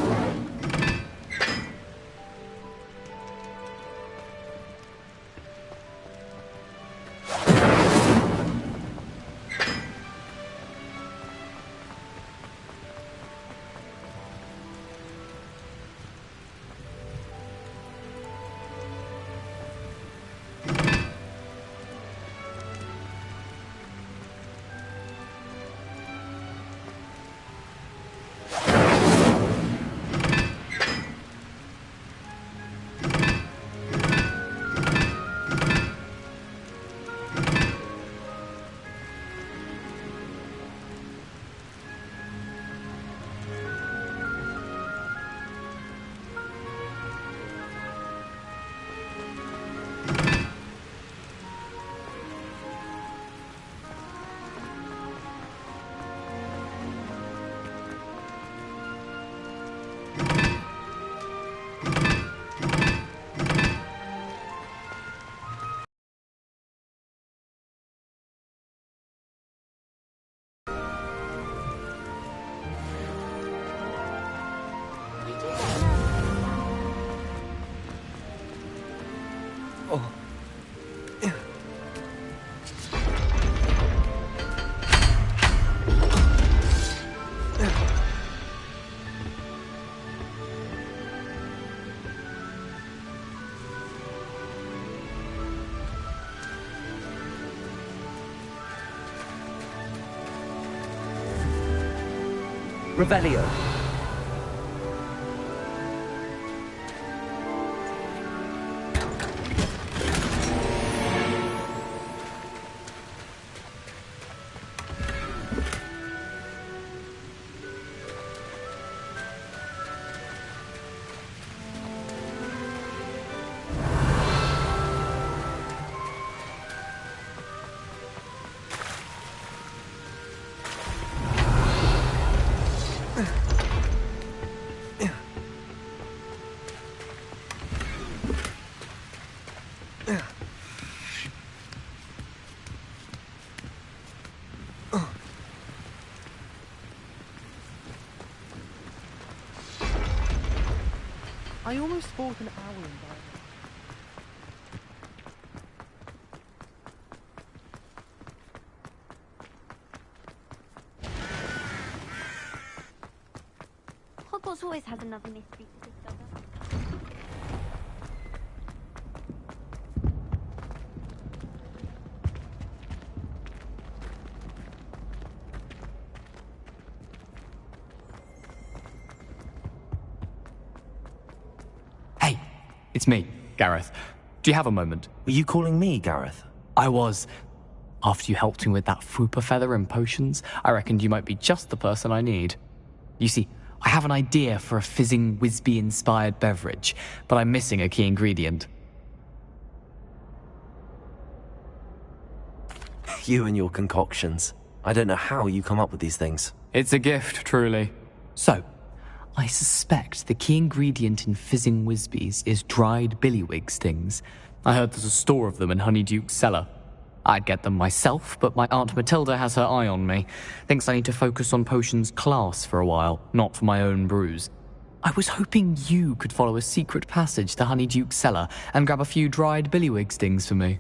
S15: Revelio.
S3: I almost fought an owl in Bible.
S5: Hogwarts always has another mystery to discover.
S4: Hey, it's me, Gareth. Do you have a moment?
S8: Were you calling me, Gareth?
S4: I was. After you helped me with that Fupa feather and potions, I reckoned you might be just the person I need. You see, I have an idea for a fizzing Wisby-inspired beverage, but I'm missing a key ingredient.
S8: You and your concoctions. I don't know how you come up with these things.
S4: It's a gift, truly. So, I suspect the key ingredient in fizzing Wisbies is dried billywig stings. I heard there's a store of them in Honeyduke's cellar. I'd get them myself, but my Aunt Matilda has her eye on me. Thinks I need to focus on potions class for a while, not for my own brews. I was hoping you could follow a secret passage to Honeyduke's cellar and grab a few dried billywig stings for me.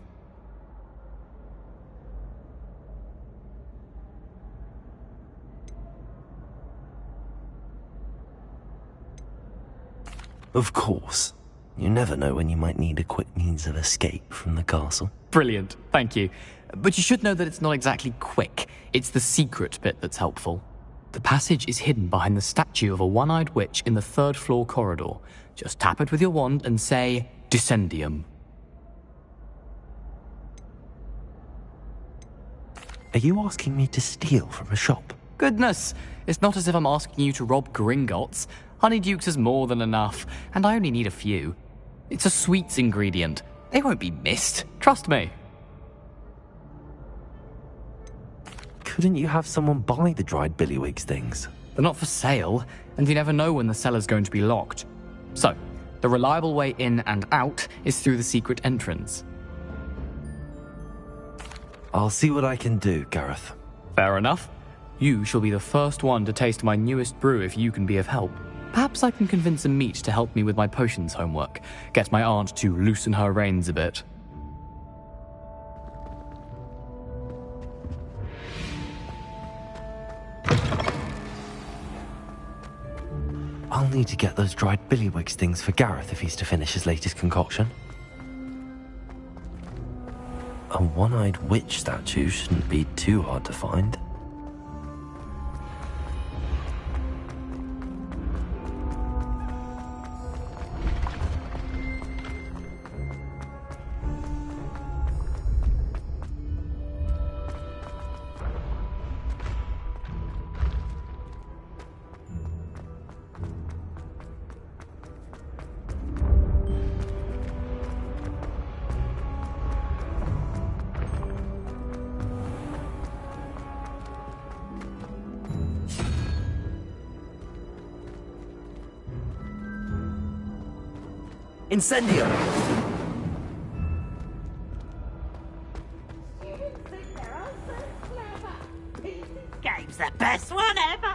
S8: Of course. You never know when you might need a quick means of escape from the castle.
S4: Brilliant, thank you. But you should know that it's not exactly quick. It's the secret bit that's helpful. The passage is hidden behind the statue of a one-eyed witch in the third-floor corridor. Just tap it with your wand and say, Descendium.
S8: Are you asking me to steal from a shop?
S4: Goodness, it's not as if I'm asking you to rob Gringotts. Honeyduke's is more than enough, and I only need a few. It's a sweets ingredient. They won't be missed, trust me.
S8: Couldn't you have someone buy the dried billywig things?
S4: They're not for sale, and you never know when the cellar's going to be locked. So, the reliable way in and out is through the secret entrance.
S8: I'll see what I can do, Gareth.
S4: Fair enough. You shall be the first one to taste my newest brew if you can be of help. Perhaps I can convince a meat to help me with my potions homework. Get my aunt to loosen her reins a bit.
S8: I'll need to get those dried billywig things for Gareth if he's to finish his latest concoction. A one-eyed witch statue shouldn't be too hard to find.
S15: Incendio!
S13: Game's the best one ever!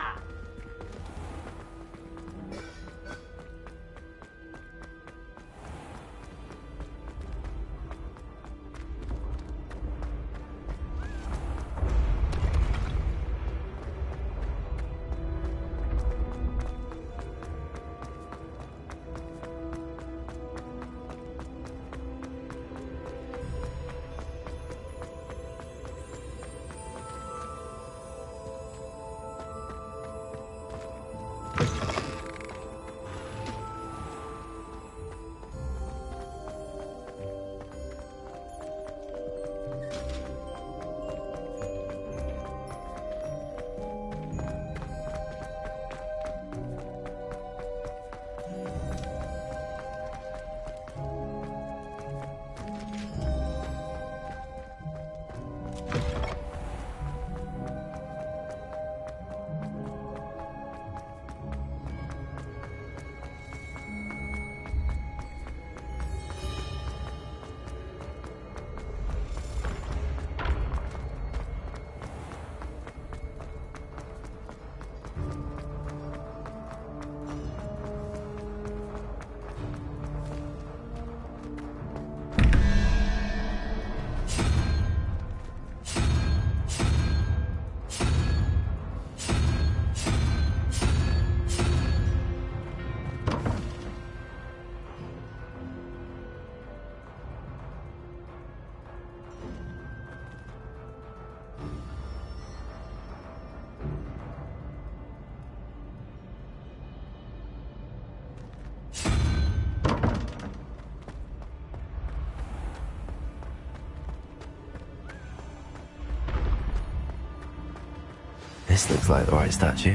S8: This looks like the right statue.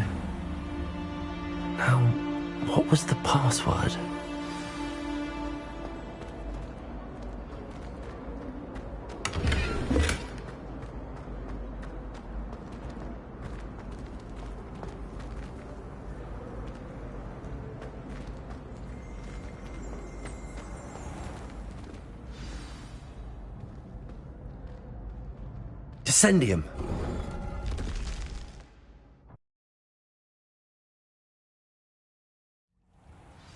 S8: Now, what was the password? Descendium.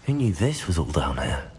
S8: Who knew this was all down here?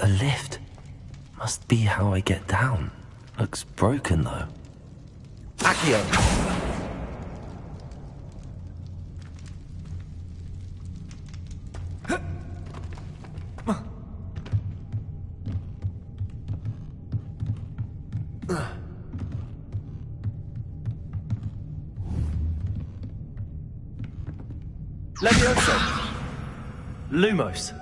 S8: A lift. Must be how I get down. Looks broken, though. Accio! Levioso! Lumos!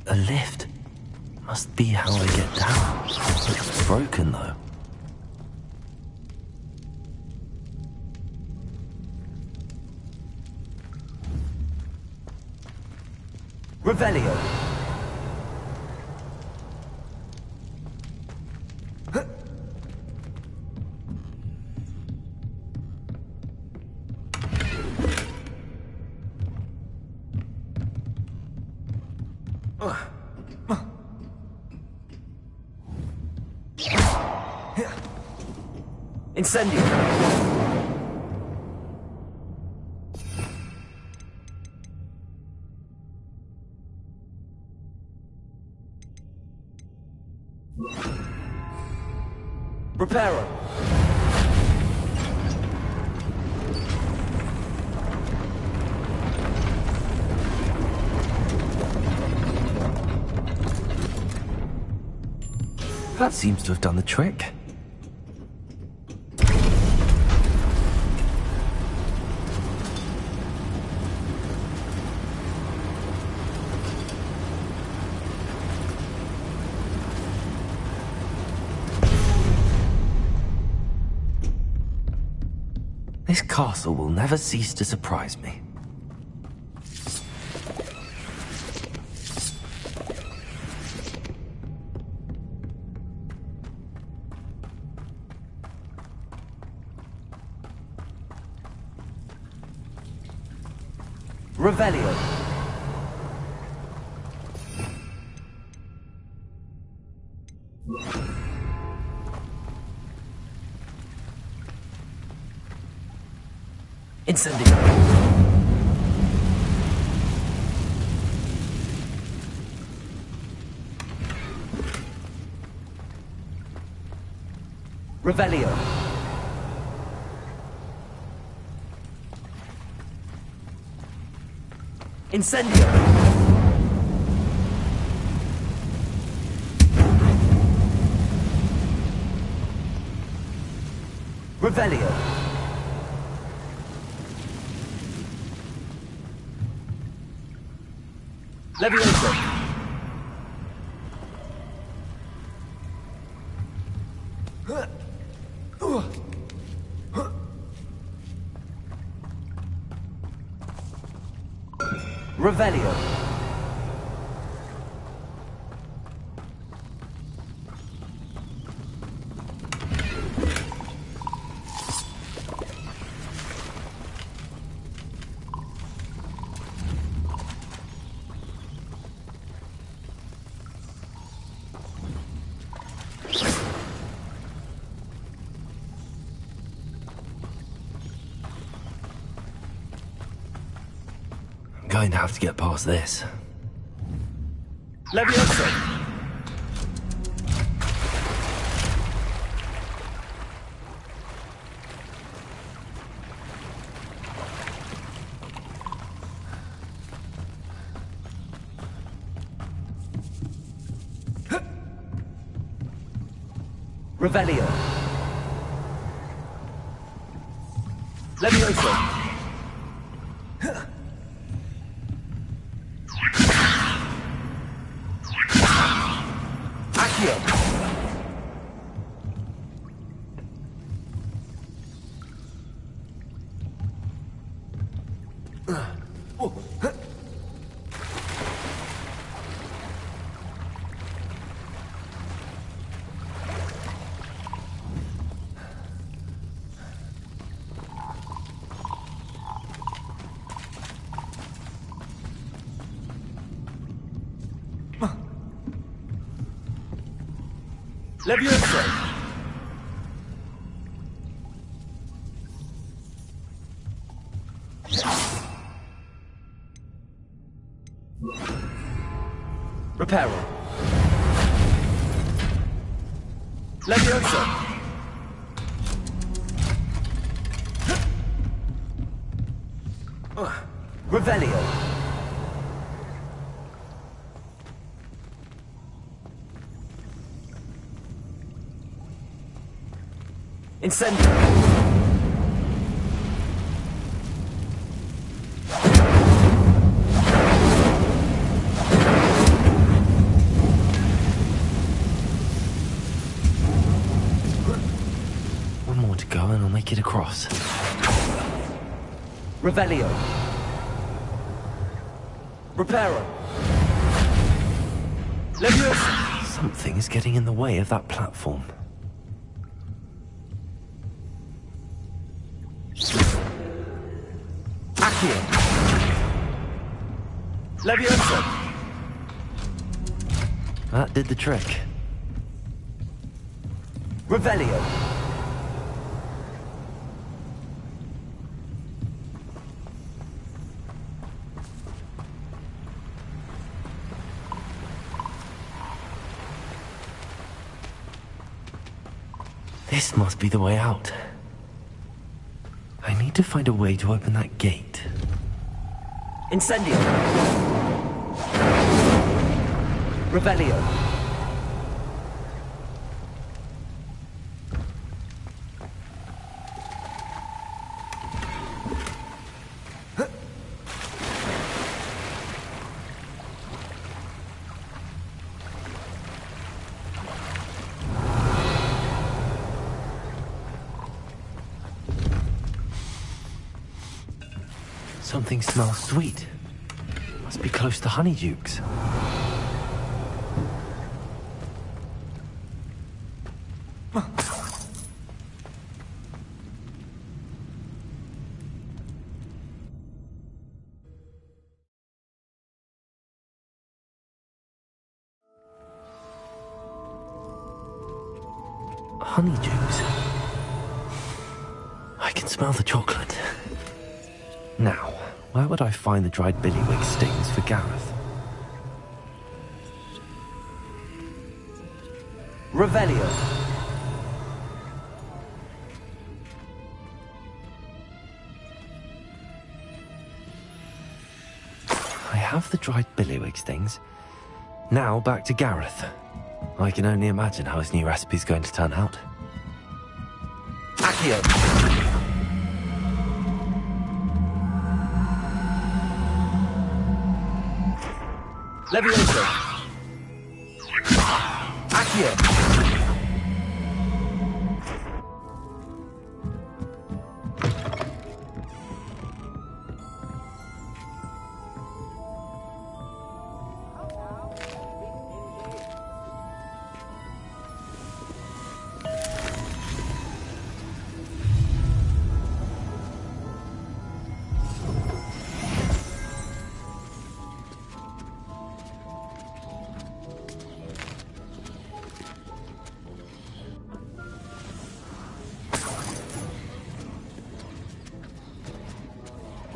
S8: A lift. Must be how I get down. Looks broken, though. Revelio. Incendio. Reparo. That seems to have done the trick. This castle will never cease to surprise me. Revelio. Incendio. Revelio.
S15: Incendio! Revelio! Levioso! Revelio!
S8: I'm going to have to get past this.
S15: Levioso! Revelio! Levioso! Levioso! Reparo! Levioso! Revelio! Incendio!
S8: One more to go and I'll make it across.
S15: Revelio! Reparo! Levioso!
S8: Something is getting in the way of that platform.
S15: Accio! Levioso!
S8: That did the trick.
S15: Revelio!
S8: This must be the way out. I need to find a way to open that gate.
S15: Incendio! Revelio!
S8: Something smells sweet. Must be close to Honeydukes. Honeydukes. I can smell the chocolate. Now, where would I find the dried billywig stings for Gareth?
S15: Revelio!
S8: I love the dried billywig stings. Now back to Gareth. I can only imagine how his new recipe's going to turn out.
S15: Accio. Levioso. Accio.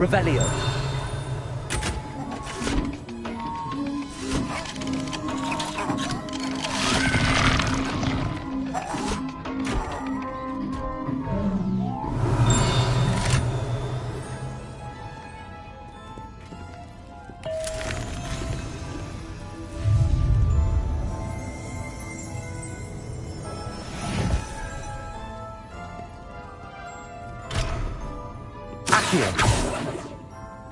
S15: Revelio. Accio.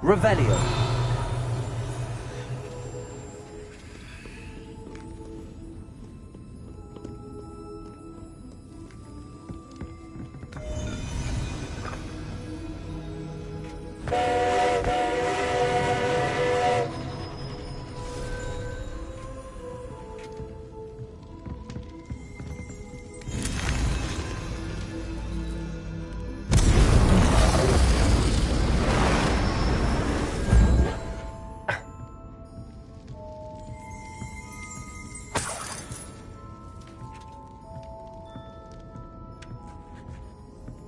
S15: Revelio.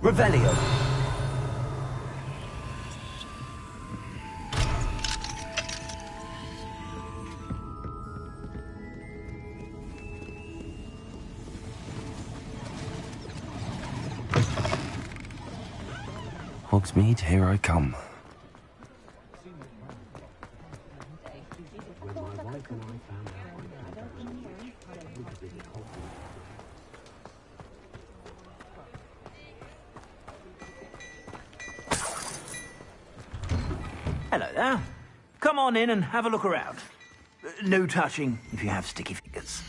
S15: Revelio.
S8: Hogsmeade, here I come.
S7: Hello there. Come on in and have a look around. No touching if you have sticky fingers.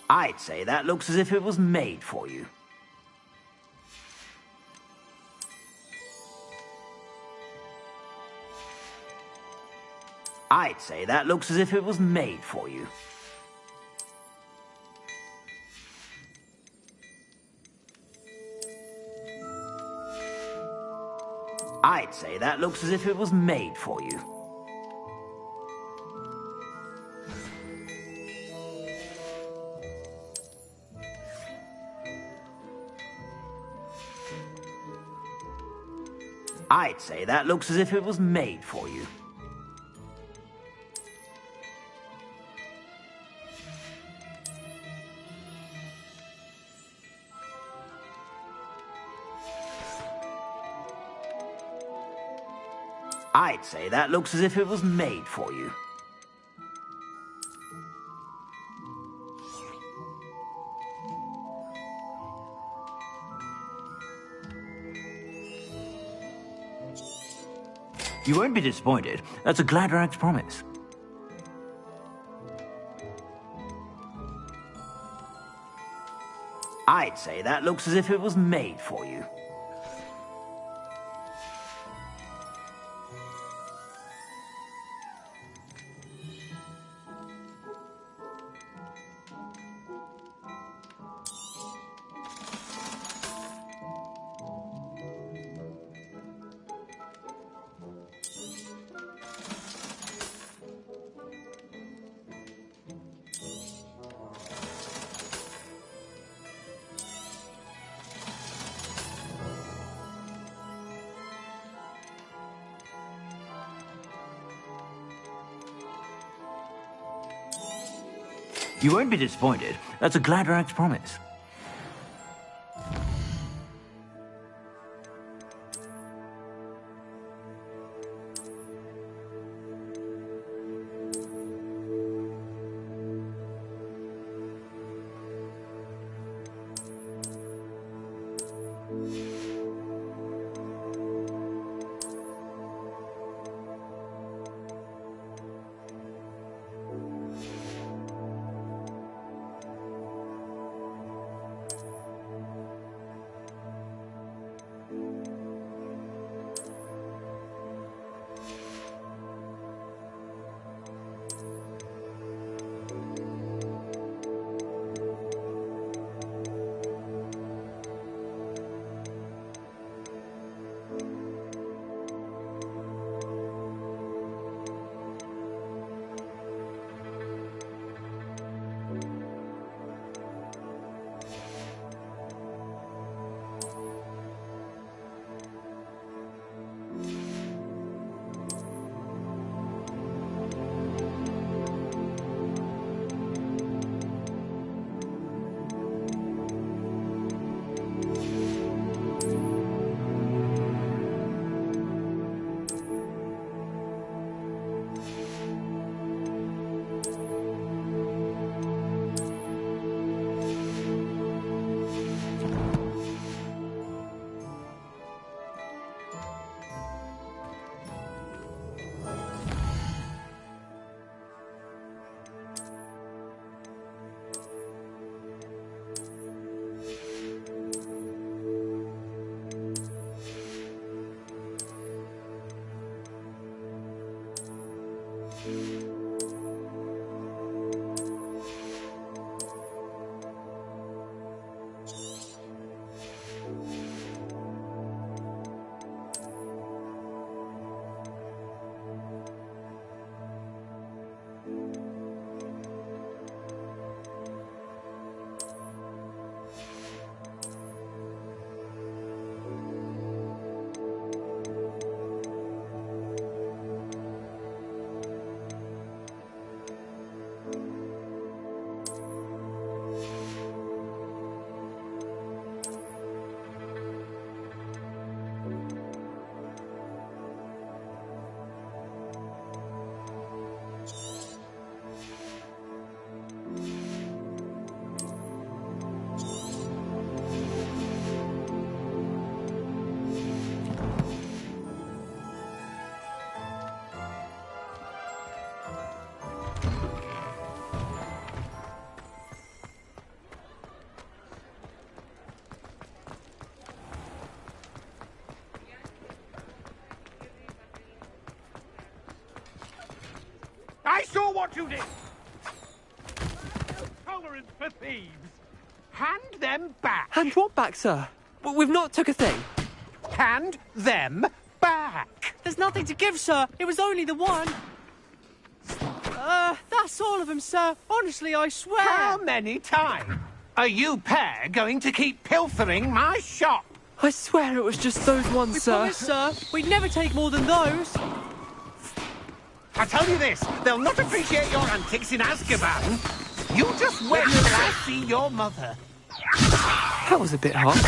S7: I'd say that looks as if it was made for you. I'd say that looks as if it was made for you. I'd say that looks as if it was made for you. I'd say that looks as if it was made for you. I'd say that looks as if it was made for you. You won't be disappointed. That's a Gladrag's promise. I'd say that looks as if it was made for you. You won't be disappointed. That's a Gladrag's promise.
S11: I saw what you did! Tolerance for thieves! Hand them back!
S16: Hand what back, sir? We've not took a thing.
S11: Hand them back!
S16: There's nothing to give, sir. It was only the one. That's all of them, sir. Honestly, I swear.
S11: How many times are you pair going to keep pilfering my shop?
S16: I swear it was just those ones, sir. We promise, sir. We'd never take more than those.
S11: I tell you this, they'll not appreciate your antics in Azkaban. You just wait till I see your mother.
S16: That was a bit hot.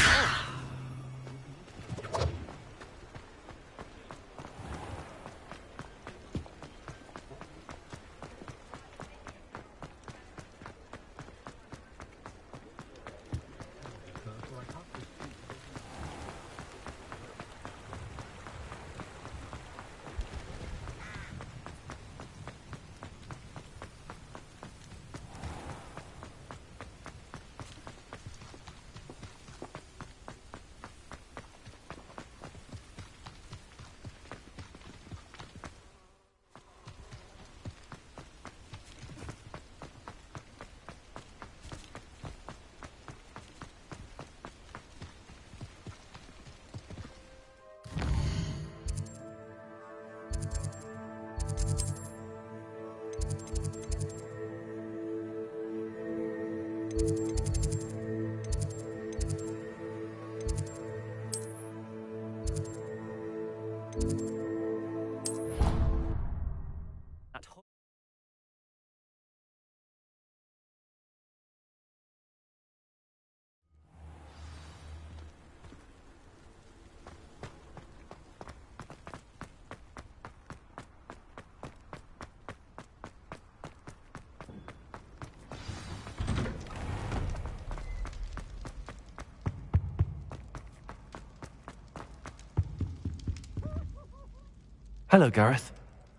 S8: Hello, Gareth.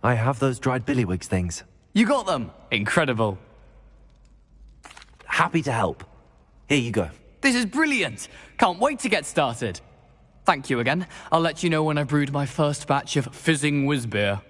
S8: I have those dried billywigs things.
S4: You got them? Incredible.
S8: Happy to help. Here you go.
S4: This is brilliant. Can't wait to get started. Thank you again. I'll let you know when I've brewed my first batch of fizzing whiz beer.